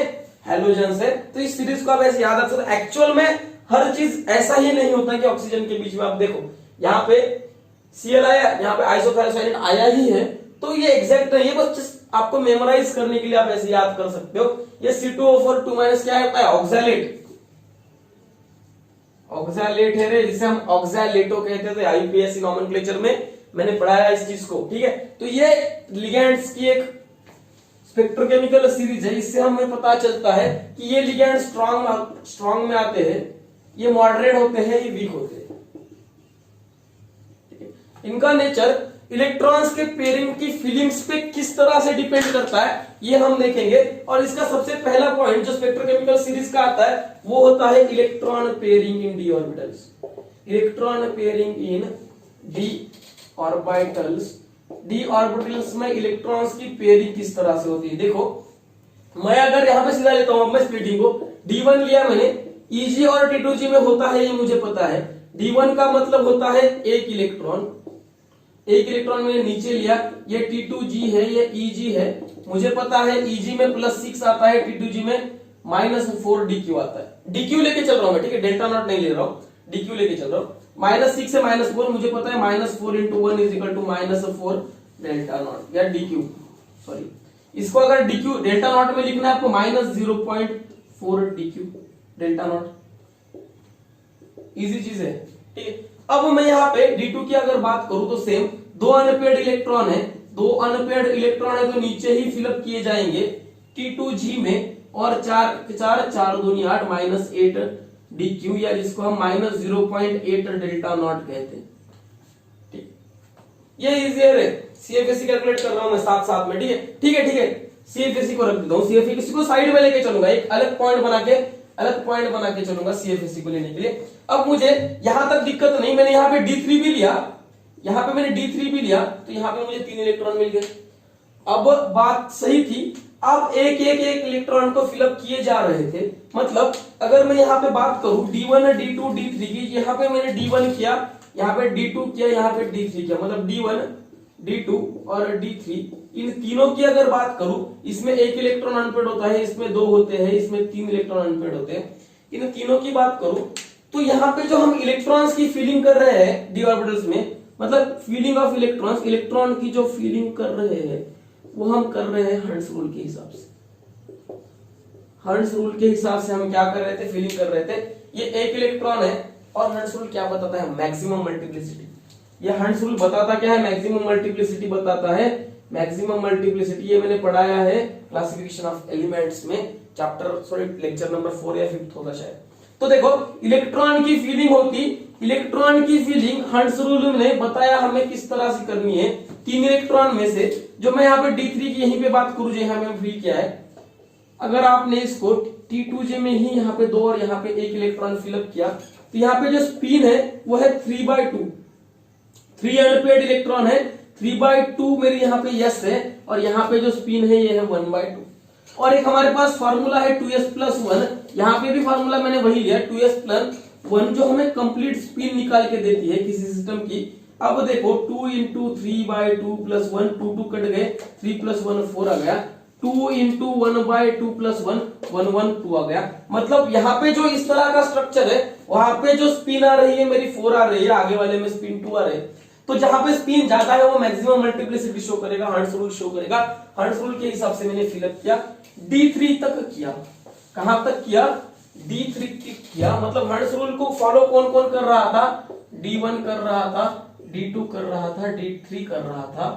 हेलोजेंस है। तो इस सीरीज को आप ऐसे याद रख सकते। एक्चुअल में हर चीज ऐसा ही नहीं होता कि ऑक्सीजन के बीच में, आप देखो यहाँ पे Cl आया, यहाँ पे आइसोथायोसाइनाइड आया ही है, तो ये एग्जैक्ट नहीं है, बस आपको मेमोराइज करने के लिए आप ऐसे याद कर सकते हो। ये C2O4 2 माइनस क्या होता है, ऑक्सैलेट, ऑक्सैलेट है रे, जिसे हम ऑक्सैलेटो कहते थे आईपीएससी नॉमेनक्लेचर में, मैंने पढ़ाया इस चीज को, ठीक है। तो ये लिगेंड्स की एक स्पेक्ट्रोकेमिकल सीरीज है, इससे हमें पता चलता है कि ये लिगेंड स्ट्रॉन्ग में आते हैं, ये मॉडरेट होते हैं, ये वीक होते हैं। इनका नेचर इलेक्ट्रॉन्स के पेयरिंग की फीलिंग्स पे किस तरह से डिपेंड करता है ये हम देखेंगे। और इसका सबसे पहला पॉइंट जो स्पेक्ट्रोकेमिकल सीरीज का आता है वो होता है इलेक्ट्रॉन पेयरिंग इन डी ऑर्बिटल्स। इलेक्ट्रॉन पेयरिंग इन डी ऑर्बिटल्स, डी ऑर्बिटल्स में इलेक्ट्रॉन्स की पेयरिंग किस तरह से होती है। देखो मैं अगर यहां पे सीधा लेता हूं, मैं स्प्लिटिंग को D1 लिया मैंने, Eg और T2G में होता है ये मुझे पता है। D1 का मतलब होता है एक इलेक्ट्रॉन, एक इलेक्ट्रॉन मैंने नीचे लिया, ये T2G है, ये Eg है, मुझे पता है Eg में +6 आता है, T2G में -4 DQ आता है। DQ लेके चल रहा हूं मैं, ठीक है, डेल्टा नॉट नहीं ले रहा हूं, DQ लेके चल रहा हूं। -6 से -4 मुझे पता है, -4 × 1 = -4 डेल्टा नॉट या DQ, सॉरी इसको अगर DQ डेल्टा नॉट में लिखना है आपको -0.4 DQ डेल्टा नॉट, इजी चीज है, ठीक है। अब मैं यहाँ पे D2 की अगर बात करूं तो सेम 2 अनपेयर्ड इलेक्ट्रॉन है, 2 अनपेयर्ड इलेक्ट्रॉन है तो नीचे ही फिलअप किए जाएंगे T2G में, और 4 दूनी 8 -8 DQ, या जिसको हम -0.8 डेल्टा नॉट कहते हैं, ठीक। ये इजियर है, CFSE कैलकुलेट कर रहा हूं मैं साथ में, ठीक है, ठीक है। CFSE को रख देता हूं, CFSE को साइड में लेके चलूंगा, एक अलग पॉइंट बना के चलूंगा CFSE को लेने के लिए। अब मुझे यहां तक दिक्कत नहीं, मैंने यहाँ पे D3 भी लिया, तो यहाँ पे मुझे 3 इलेक्ट्रॉन मिल गए। अब बात सही थी, अब एक इलेक्ट्रॉन को फिलअप किए जा रहे थे, मतलब अगर मैं यहाँ पे बात करूं D1 D2 D3 की, यहाँ पे मैंने D1 किया, यहाँ पे D2 किया, यहाँ पे D3 किया, मतलब D1 D2 और D3, इन तीनों की अगर बात करूं, इसमें 1 इलेक्ट्रॉन अनपेयर्ड होता है, इसमें 2 होते हैं, इसमें 3 इलेक्ट्रॉन अनपेयर्ड होते हैं। इन तीनों की बात करूं तो यहाँ पे जो हम इलेक्ट्रॉन्स की फीलिंग कर रहे हैं डी ऑर्बिटल्स में, मतलब फीलिंग ऑफ इलेक्ट्रॉन्स, इलेक्ट्रॉन की जो फीलिंग कर रहे हैं वो हम कर रहे हैं हर्ट्ज रूल के हिसाब से। हर्ट्ज रूल के हिसाब से हम क्या कर रहे थे, फीलिंग कर रहे थे। ये 1 इलेक्ट्रॉन है और हर्ट्ज रूल क्या बताता है, मैक्सिमम मल्टीप्लिसिटी। ये हर्ट्ज रूल बताता क्या है, मैक्सिमम मल्टीप्लिसिटी बताता है, मैक्सिमम मल्टीप्लिसिटी। ये मैंने पढ़ाया है क्लासिफिकेशन ऑफ एलिमेंट्स में, लेक्चर नंबर 4 या 5 होगा शायद। तो देखो इलेक्ट्रॉन की फीलिंग होती, इलेक्ट्रॉन की फीलिंग हर्ट्ज रूल ने बताया हमें किस तरह से करनी है। 3 इलेक्ट्रॉन में से जो मैं यहाँ पे D3 की यहीं पे बात करूं, जो यहाँ पे फिल किया है, अगर आपने इसको T2J में ही यहाँ पे 2 और यहाँ पे 1 इलेक्ट्रॉन फिलअप किया, तो यहाँ पे जो स्पिन है वो है 3/2, 3 अनपेयर्ड इलेक्ट्रॉन है, 3/2 मेरी यहाँ पे यस है, और यहाँ पे जो स्पिन है ये है 1/2। और एक हमारे पास फार्मूला है 2s+1, यहाँ पे भी फार्मूला मैंने वही लिया 2s+1, जो हमें कंप्लीट स्पिन निकाल के देती है किसी सिस्टम की। अब देखो 2 × 3/2 + 1, 2 कट गए, 3 + 1 4 आ गया, 2 इंटू 1/2 प्लस 1 1 1 2 आ गया। मतलब यहाँ पे जो इस तरह का स्ट्रक्चर है वहां पे जो स्पिन आ रही है मेरी 4 आ रही है, आगे वाले में स्पिन 2 आ रही है। तो जहां पे स्पिन ज्यादा है वो मैक्सिमम मल्टीप्लिसिटी शो करेगा, हर्ट्ज रूल शो करेगा। हर्ट्ज रूल के हिसाब से मैंने फिलअप किया, D3 तक किया। कहां तक किया? D3 तक किया। मतलब हर्ट्ज रूल को फॉलो कौन कौन कर रहा था? D1 कर रहा था, D2 कर रहा था, D3 कर रहा था,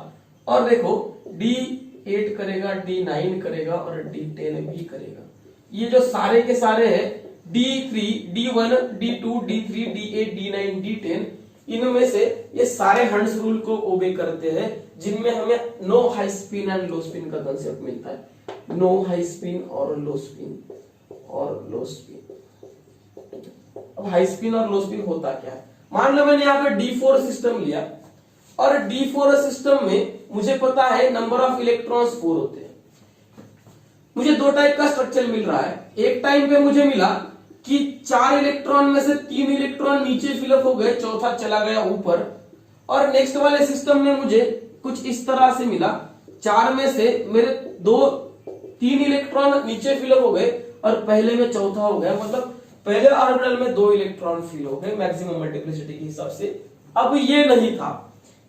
और देखो D8 करेगा, D9 करेगा और D10 भी करेगा। ये जो सारे के सारे है D3, D1, D2, D3, D8, D9, D10, इनमें से ये सारे हर्ट्ज रूल को ओबे करते हैं, जिनमें हमें no high spin and low spin का कंसेप्ट मिलता है। नो हाई स्पिन और लो स्पिन और लो स्पिन। अब हाई स्पिन और लो स्पिन होता क्या है? मान लो मैंने यहाँ पे D4 सिस्टम लिया और D4 सिस्टम में मुझे पता है नंबर ऑफ इलेक्ट्रॉन्स 4 होते हैं। मुझे दो टाइप का स्ट्रक्चर मिल रहा है। एक टाइम पे मुझे मिला कि 4 इलेक्ट्रॉन में से 3 इलेक्ट्रॉन नीचे फिलअप हो गए, चौथा चला गया ऊपर। और नेक्स्ट वाले सिस्टम में मुझे कुछ इस तरह से मिला, 4 में से मेरे 3 इलेक्ट्रॉन नीचे फिलअप हो गए और पहले में चौथा हो गया। मतलब पहले ऑर्बिटल में 2 इलेक्ट्रॉन फिल हो गए मैक्सिमम मल्टीप्लिसिटी के हिसाब से। अब ये नहीं था,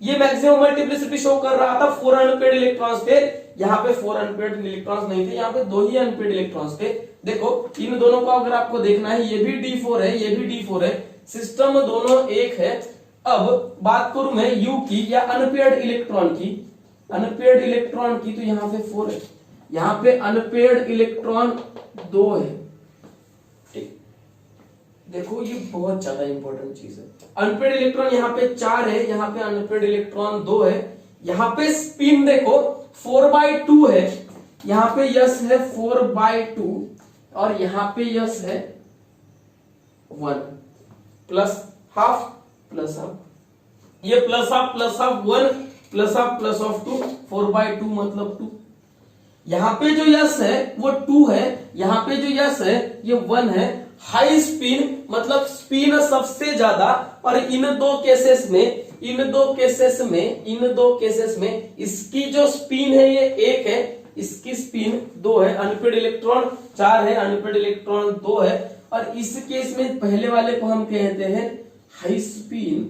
ये मैक्सिमम मल्टीप्लिसिटी शो कर रहा था 4 अनपेड इलेक्ट्रॉन्स थे। यहाँ पे 4 अनपेड इलेक्ट्रॉन्स नहीं थे, यहाँ पे 2 ही अनपेड इलेक्ट्रॉन्स थे। देखो इन दोनों को अगर आपको देखना है, ये भी D4 है, ये भी D4 है, सिस्टम दोनों एक है। अब बात करूं मैं U की या अनपेड इलेक्ट्रॉन की, अनपेड इलेक्ट्रॉन की, तो यहाँ पे 4 है, यहाँ पे अनपेड इलेक्ट्रॉन 2 है। ठीक, देखो ये बहुत ज्यादा इंपॉर्टेंट चीज है। अनपेड इलेक्ट्रॉन यहाँ पे 4 है, यहाँ पे अनपेड इलेक्ट्रॉन 2 है। यहाँ पे स्पिन देखो 4/2 है, यहाँ पे यस है 4/2 और यहाँ पे यस है 1 प्लस हाफ प्लस हाफ, ये plus half 1 plus half plus of 2, 4/2 मतलब 2। यहाँ पे जो यस है वो 2 है, यहाँ पे जो यस है ये 1 है। हाई स्पिन मतलब स्पिन सबसे ज्यादा, और इन दो केसेस में इसकी जो स्पिन है ये 1 है, इसकी स्पिन 2 है। अनपेड इलेक्ट्रॉन 4 है, अनपेड इलेक्ट्रॉन 2 है। और इस केस में पहले वाले को हम कहते हैं हाई स्पिन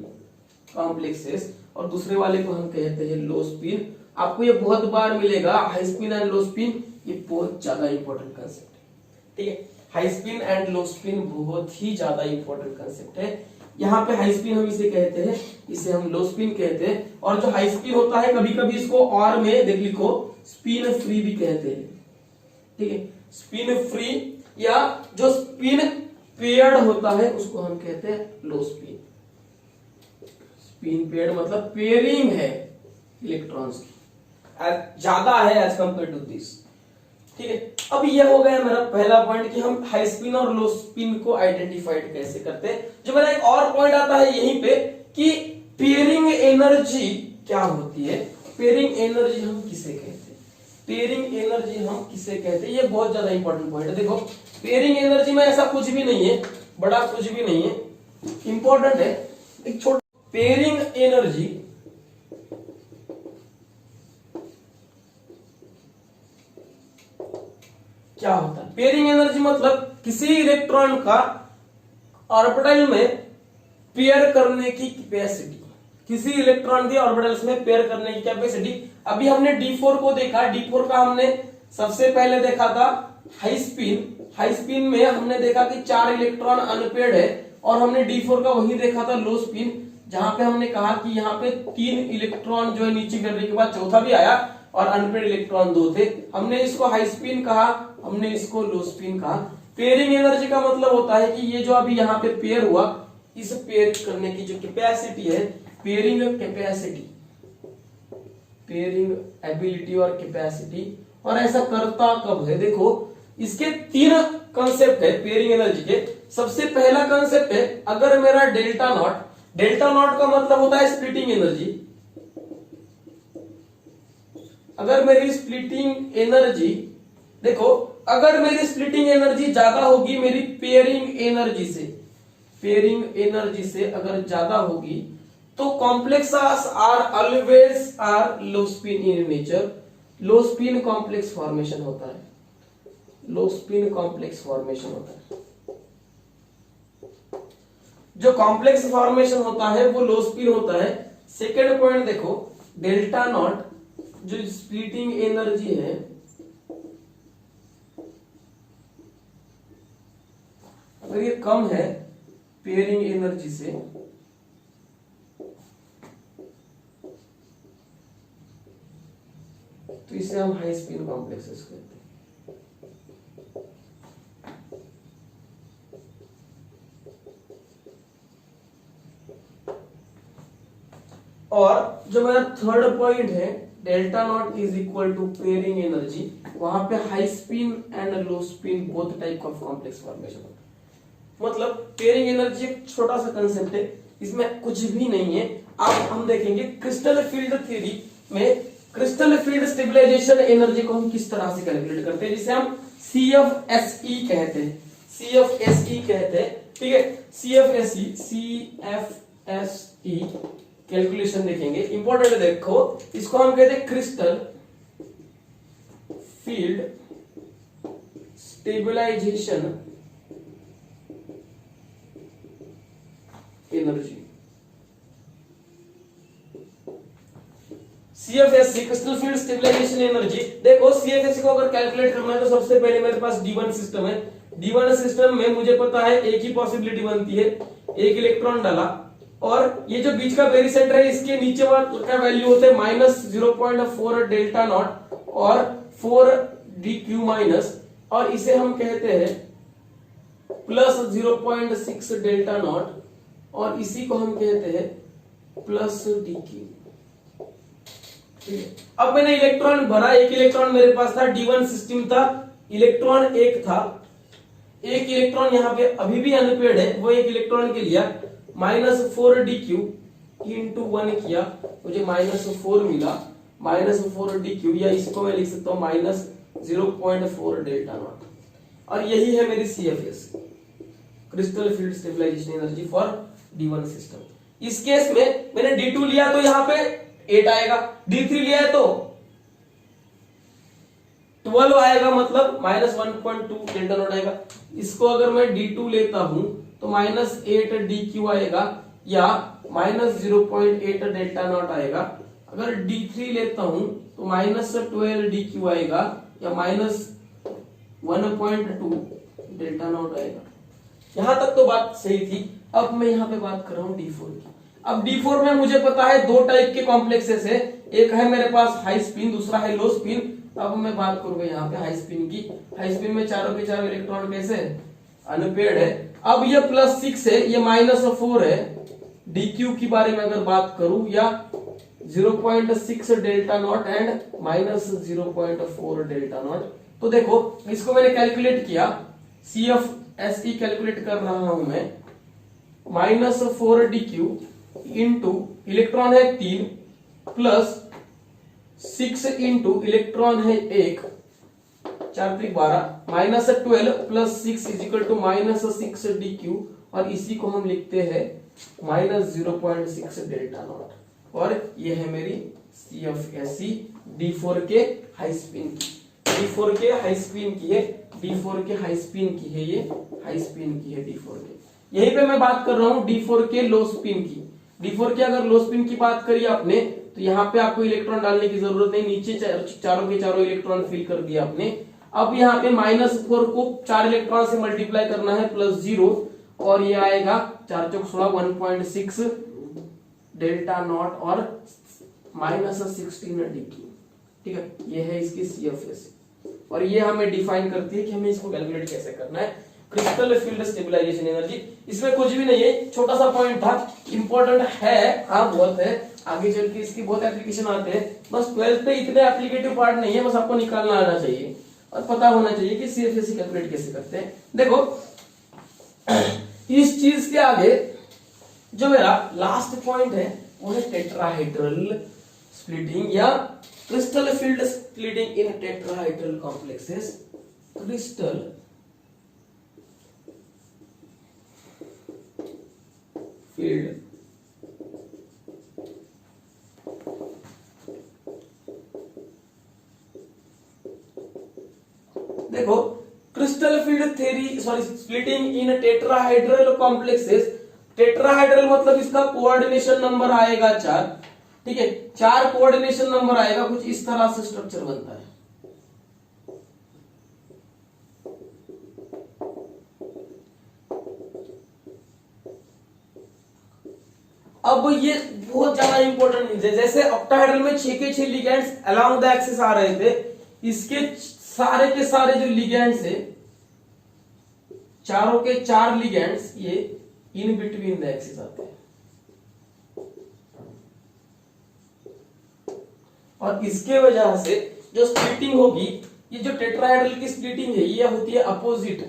कॉम्प्लेक्सेस और दूसरे वाले को हम कहते हैं लो स्पिन। आपको ये बहुत बार मिलेगा, high spin and low spin, ये बहुत ज्यादा इंपॉर्टेंट कंसेप्ट है। ठीक है, high spin and low spin बहुत ही ज्यादा इंपॉर्टेंट कंसेप्ट है। यहाँ पे हाई स्पिन हम इसे कहते हैं, इसे हम लो स्पिन कहते हैं। और जो हाई स्पिन होता है कभी कभी इसको और में देख लिखो स्पिन फ्री भी कहते हैं। ठीक है, स्पिन फ्री या जो स्पिन पेयर्ड होता है उसको हम कहते हैं लो स्पिन। स्पिन पेयर्ड मतलब पेयरिंग है इलेक्ट्रॉन्स की, ज्यादा है एज कंपेयर टू दिस। ठीक है, अब ये हो गया मेरा पहला पॉइंट कि हम हाई स्पिन और लो स्पिन को आइडेंटिफाइड कैसे करते हैं। जो मेरा एक और पॉइंट आता है यहीं पे कि पेयरिंग एनर्जी क्या होती है, पेयरिंग एनर्जी हम किसे कहते हैं, पेयरिंग एनर्जी हम किसे कहते हैं, ये बहुत ज्यादा इंपॉर्टेंट पॉइंट है। देखो पेयरिंग एनर्जी में ऐसा कुछ भी नहीं है, बड़ा कुछ भी नहीं है, इंपॉर्टेंट है एक छोटा। पेयरिंग एनर्जी क्या होता है? पेयरिंग एनर्जी मतलब किसी इलेक्ट्रॉन का ऑर्बिटल में पेयर करने की कैपेसिटी, किसी इलेक्ट्रॉन के ऑर्बिटल्स में पेयर करने की कैपेसिटी। अभी हमने D4 को देखा, D4 का हमने सबसे पहले देखा था हाई स्पिन। हाई स्पिन में हमने देखा कि 4 इलेक्ट्रॉन अनपेयर्ड है, और हमने D4 का वही देखा था लो स्पिन, जहां पे हमने कहा कि यहाँ पे 3 इलेक्ट्रॉन जो है नीचे गिरने के बाद चौथा भी आया और अनपेयर्ड इलेक्ट्रॉन 2 थे। हमने इसको हाई स्पिन कहा, हमने इसको लो स्पिन कहा। पेयरिंग एनर्जी का मतलब होता है कि ये जो अभी यहाँ पे पेयर हुआ, इस पेयर करने की जो कैपेसिटी है, पेयरिंग कैपेसिटी, पेयरिंग एबिलिटी और कैपेसिटी। और ऐसा करता कब है? देखो इसके 3 कंसेप्ट है पेयरिंग एनर्जी के। सबसे पहला कंसेप्ट है अगर मेरा डेल्टा नॉट, डेल्टा नॉट का मतलब होता है स्प्लिटिंग एनर्जी। अगर मेरी स्प्लिटिंग एनर्जी, देखो अगर मेरी स्प्लिटिंग एनर्जी ज्यादा होगी मेरी पेयरिंग एनर्जी से, पेयरिंग एनर्जी से अगर ज्यादा होगी तो complex are always are low spin in nature, low spin complex formation होता है, लो स्पिन कॉम्प्लेक्स फॉर्मेशन होता है। जो कॉम्प्लेक्स फॉर्मेशन होता है वो लो स्पिन होता है। सेकेंड पॉइंट देखो, डेल्टा नॉट जो स्प्लिटिंग एनर्जी है, अगर ये कम है पेयरिंग एनर्जी से, तो इसे हम हाई स्पिन कॉम्प्लेक्सेस कहते हैं। और जो मेरा थर्ड पॉइंट है, delta not is equal to pairing energy, वहां पे high spin and low spin both type of complex formation होता है। मतलब पेयरिंग एनर्जी एक छोटा सा कंसेप्ट है, इसमें कुछ भी नहीं है। अब हम देखेंगे क्रिस्टल फील्ड थ्योरी में क्रिस्टल फील्ड स्टेबलाइजेशन एनर्जी को हम किस तरह से कैलकुलेट करते हैं, जिसे हम CFSE कहते हैं, CFSE कहते हैं। ठीक है, CFSE कैलकुलेशन देखेंगे, इंपॉर्टेंट देखो, इसको हम कहते हैं crystal field stabilisation energy. CFSE crystal field stabilisation energy. देखो CFSE को अगर कैलकुलेट करना है तो सबसे पहले मेरे पास D1 सिस्टम है। D1 सिस्टम में मुझे पता है एक ही पॉसिबिलिटी बनती है, एक इलेक्ट्रॉन डाला, और ये जो बीच का बेरी सेंटर है इसके नीचे का वैल्यू होता है -0.4 डेल्टा नॉट और 4 DQ माइनस, और इसे हम कहते हैं +0.6 डेल्टा नॉट, और इसी को हम कहते हैं +DQ। अब मैंने इलेक्ट्रॉन भरा, एक इलेक्ट्रॉन मेरे पास था, D1 सिस्टम था, इलेक्ट्रॉन एक था, एक इलेक्ट्रॉन यहाँ पे अभी भी अनपेयर्ड है, वो एक इलेक्ट्रॉन के लिया, -4 DQ इंटू 1 किया, मुझे -4 मिला, -4 DQ, या इसको मैं लिख सकता हूँ -0.4 डेल्टा नॉट, और यही है मेरी CFS crystal field stabilisation energy for D1 system. इस केस में मैंने D2 लिया तो यहाँ पे 8 आएगा, D3 लिया है तो 12 आएगा, मतलब -1.2 डेल्टा नॉट आएगा। इसको अगर मैं D2 लेता हूं तो -8 DQ आएगा या -0.8 डेल्टा नॉट आएगा। अगर D3 लेता हूं तो -12 DQ आएगा या -1.2 डेल्टा नॉट आएगा। यहां तक तो बात सही थी। अब मैं यहां पे बात कर रहा हूं D4 की। अब D4 में मुझे पता है दो टाइप के कॉम्प्लेक्सेस है, एक है मेरे पास हाई स्पिन, दूसरा है लो स्पिन। अब मैं बात करूंगा यहाँ पे हाई स्पिन की। हाई स्पिन में चारों के चारों इलेक्ट्रॉन कैसे अनपेयर्ड है। अब ये +6 है, ये -4 है। DQ की बारे में अगर बात करूं, या 0.6 delta not and -0.4 delta not, तो देखो इसको मैंने कैलकुलेट किया, CFSE कैलकुलेट कर रहा हूं मैं, -4 DQ इंटू इलेक्ट्रॉन है 3 प्लस 6 इंटू इलेक्ट्रॉन है 1, 4 3 12, -12 plus 6 is equal to -6 DQ, और इसी को हम लिखते हैं -0.6 डेल्टा नॉट, और ये है मेरी CFSE D4 के हाई स्पिन की, D4 के हाई स्पिन की है, D4 के हाई स्पिन की है, ये हाई स्पिन की है D4 के। यहीं पे मैं बात कर रहा हूं D4 के लो स्पिन की। D4 के अगर लो स्पिन की बात करी आपने तो यहाँ पे आपको इलेक्ट्रॉन डालने की जरूरत नहीं, नीचे चारों के चारों इलेक्ट्रॉन फिल कर दिया आपने। अब यहाँ पे -4 को 4 इलेक्ट्रॉन से मल्टीप्लाई करना है +0, और ये आएगा 4 चौक 16 1.6 डेल्टा नॉट और -16 DQ। ठीक है, ये है इसकी CFS, और ये हमें डिफाइन करती है कि हमें इसको कैलकुलेट कैसे करना है, क्रिस्टल फील्ड स्टेबलाइजेशन एनर्जी। इसमें कुछ भी नहीं है, छोटा सा पॉइंट था, इंपॉर्टेंट है, हाँ बहुत है, आगे चल के इसकी बहुत एप्लीकेशन आते हैं। बस 12th पे इतने एप्लीकेटिव पार्ट नहीं है, बस आपको निकालना आना चाहिए और पता होना चाहिए कि CFSE कैलकुलेट कैसे करते हैं। देखो इस चीज के आगे जो मेरा लास्ट पॉइंट है वो है टेट्राहेड्रल स्प्लिटिंग या क्रिस्टल फील्ड स्प्लिटिंग इन tetrahedral complexes. Crystal field splitting इन टेट्राहाइड्रल कॉम्प्लेक्सेस। टेट्राहाइड्रल मतलब इसका कोऑर्डिनेशन नंबर आएगा 4, ठीक है, 4 कोऑर्डिनेशन नंबर आएगा, कुछ इस तरह से स्ट्रक्चर बनता है। अब ये बहुत ज्यादा इंपॉर्टेंट है, जैसे ऑक्टाहेड्रल में 6 के 6 लिगेंड्स अलोंग द एक्सिस आ रहे थे, इसके सारे के सारे जो लिगेंड्स है, चारों के 4 लिगेंड्स ये इन बिटवीन द एक्सिस आते हैं, और इसके वजह से जो स्प्लिटिंग होगी, ये जो टेट्राहेड्रल की स्प्लिटिंग है ये होती है opposite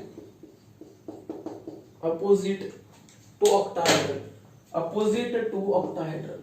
to octahedral, opposite to octahedral.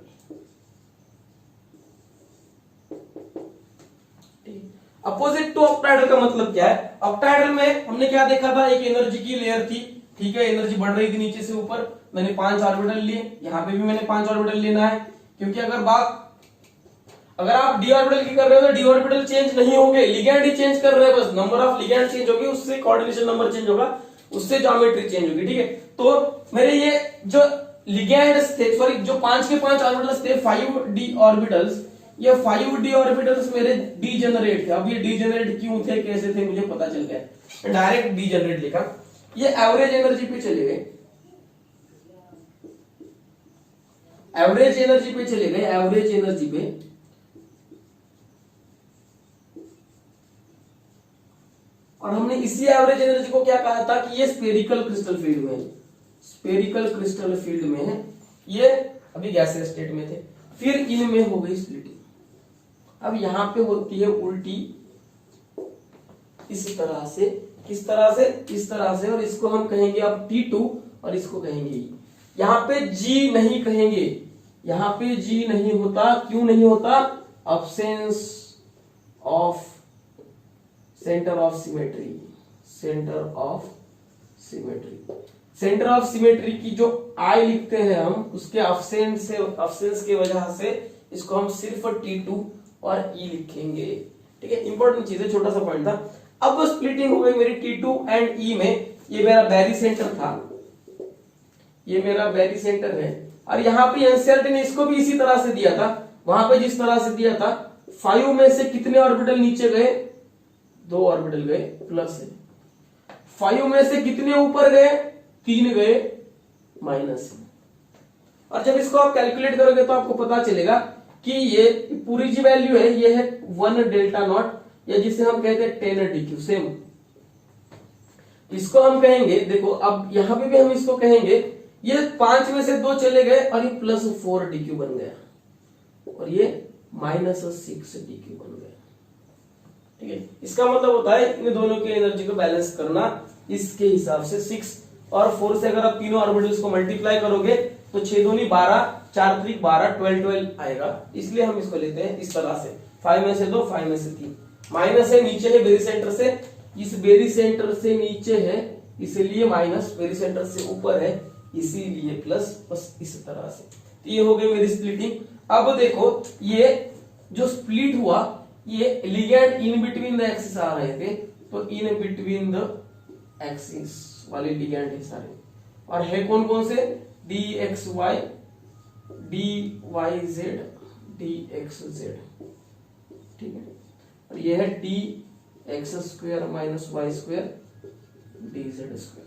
Opposite to octahedral का मतलब क्या है? ऑक्टाहेड्रल में हमने क्या देखा था, एक एनर्जी की लेयर थी, ठीक है, एनर्जी बढ़ रही थी नीचे से ऊपर, मैंने 5 ऑर्बिटल लिए, यहां पे भी मैंने 5 ऑर्बिटल लेना है, क्योंकि अगर आप डी ऑर्बिटल की कर रहे हो तो डी ऑर्बिटल चेंज नहीं होंगे, लिगैंड ही चेंज कर रहे हैं, बस नंबर ऑफ लिगैंड चेंज होगी, उससे कोऑर्डिनेशन नंबर चेंज होगा, उससे ज्योमेट्री चेंज होगी, ठीक है। तो मेरे ये जो लिगैंड्स थे, सॉरी जो 5 के 5 ऑर्बिटल्स थे, 5 डी ऑर्बिटल्स, ये 5 डी ऑर्बिटल्स मेरे डीजेनरेट थे। अब ये डीजेनरेट क्यों थे, कैसे थे, मुझे पता चल गया, डायरेक्ट डीजेनरेट लिखा। ये एवरेज एनर्जी पे चले गए, एवरेज एनर्जी पे चले गए, एवरेज एनर्जी पे, और हमने इसी एवरेज एनर्जी को क्या कहा था कि ये स्फेरिकल क्रिस्टल फील्ड में है, स्फेरिकल क्रिस्टल फील्ड में है, ये अभी गैसियस स्टेट में थे, फिर इनमें हो गई स्प्लिटिंग। अब यहां पे होती है उल्टी, इस तरह से, किस तरह से, इस तरह से, और इसको हम कहेंगे अब T2 और इसको कहेंगे E। यहां पे G नहीं कहेंगे, यहां पे G नहीं होता, क्यों नहीं होता? Absence of centre of symmetry, centre of symmetry, centre of symmetry की जो I लिखते हैं हम, उसके अब्सेंस के वजह से इसको हम सिर्फ T2 और E लिखेंगे, ठीक है। इंपॉर्टेंट चीज है, छोटा सा पॉइंट था। अब स्प्लिटिंग हो गई मेरी T2 एंड E में, ये मेरा बैरी सेंटर था, ये मेरा बैरी सेंटर है, और यहाँ पे एनसीईआरटी ने इसको भी इसी तरह से दिया था, वहां पे जिस तरह से दिया था, 5 में से कितने ऑर्बिटल नीचे गए? 2 ऑर्बिटल गए, प्लस है। 5 में से कितने ऊपर गए? 3 गए, माइनस है। और जब इसको आप कैलकुलेट करोगे तो आपको पता चलेगा कि ये पूरी जी वैल्यू है, ये है 1 डेल्टा नॉट, या जिसे हम कहते हैं 10 DQ, सेम इसको हम कहेंगे। देखो अब यहां पे भी हम इसको कहेंगे, ये 5 में से 2 चले गए और ये +4 DQ बन गया, और ये -6 DQ बन गया, ठीक है। इसका मतलब होता है इन दोनों की एनर्जी को बैलेंस करना इसके हिसाब से 6 और 4 से अगर आप तीनों ऑर्बिटल्स को मल्टीप्लाई करोगे तो 6 दूनी 12, 4 त्रिक 12, 12 आएगा, इसलिए हम इसको लेते हैं इस तरह से, 5 में से 2, 5 में से 3, माइनस है, नीचे है बेरी सेंटर से, इस बेरी सेंटर से नीचे है इसलिए माइनस, बेरी सेंटर से ऊपर है इसीलिए प्लस, बस इस तरह से। तो ये हो गई मेरी स्प्लिटिंग। अब देखो ये जो स्प्लिट हुआ, ये ligand in between the axis आ रहे थे, तो इन बिटवीन द एक्सिस वाले लिगैंड है सारे, और है कौन कौन से? DXY, DYZ, DXZ, ठीक है, और ये है DX² माइनस Y² DZ²,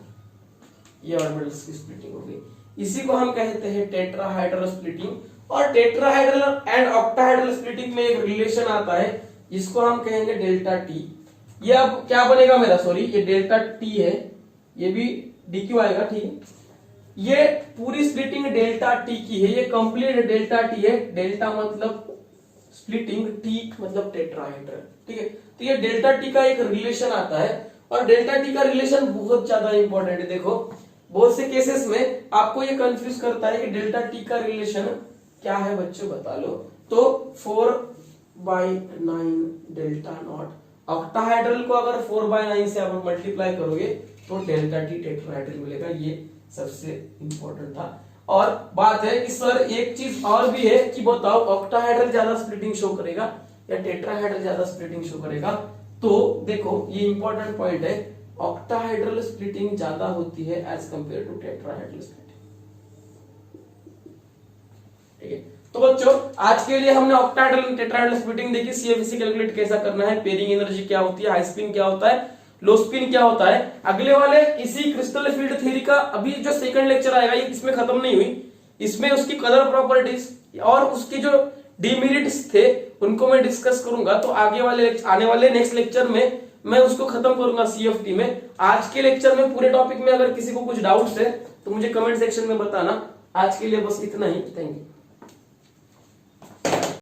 ये ऑर्बिटल्स की स्प्लिटिंग हो गई। इसी को हम कहते हैं टेट्राहाइड्रल स्प्लिटिंग। और टेट्राहाइड्रल एंड ऑक्टाहाइड्रल स्प्लिटिंग में एक रिलेशन आता है जिसको हम कहेंगे डेल्टा टी। ये अब क्या बनेगा मेरा, सॉरी ये डेल्टा टी है, ये भी DQ आएगा, ठीक है। ये पूरी स्प्लिटिंग डेल्टा टी की है, ये कंप्लीट डेल्टा टी है, डेल्टा मतलब स्प्लिटिंग, टी मतलब टेट्राहाइड्रल, ठीक है। तो ये डेल्टा टी का एक रिलेशन आता है, और डेल्टा टी का रिलेशन बहुत ज्यादा इंपॉर्टेंट है। देखो बहुत से केसेस में आपको ये कंफ्यूज करता है कि डेल्टा टी का रिलेशन क्या है, बच्चों बता लो। तो 4/9 डेल्टा नॉट, ऑक्टाहाइड्रल को अगर 4/9 से आप मल्टीप्लाई करोगे तो डेल्टा टी टेट्राहाइड्रल मिलेगा, ये सबसे इंपॉर्टेंट था। और बात है कि सर एक चीज और भी है कि बताओ ऑक्टाहाइड्रल ज्यादा स्प्लिटिंग शो करेगा या टेट्राहाइड्रल ज्यादा स्प्लिटिंग शो करेगा? तो देखो ये इंपॉर्टेंट पॉइंट है, ऑक्टाहेड्रल स्प्लिटिंग ज्यादा होती है as compare to tetrahedral splitting. ठीक है, तो बच्चों आज के लिए हमने ऑक्टाहेड्रल टेट्राहेड्रल स्प्लिटिंग देखी, सीएफसी कैलकुलेट कैसा करना है, पेयरिंग एनर्जी क्या होती है, हाई स्पिन क्या होता है, लो स्पिन क्या होता है। अगले वाले इसी क्रिस्टल फील्ड थ्योरी का अभी जो सेकंड लेक्चर आएगा ये इसमें खत्म नहीं हुई, इसमें उसकी कलर प्रॉपर्टीज और उसके जो डिमेरिट्स थे उनको मैं डिस्कस करूंगा। तो आने वाले नेक्स्ट लेक्चर में मैं उसको खत्म करूंगा सीएफटी में। आज के लेक्चर में पूरे टॉपिक में अगर किसी को कुछ डाउट्स है तो मुझे कमेंट सेक्शन में बताना। आज के लिए बस इतना ही, थैंक यू।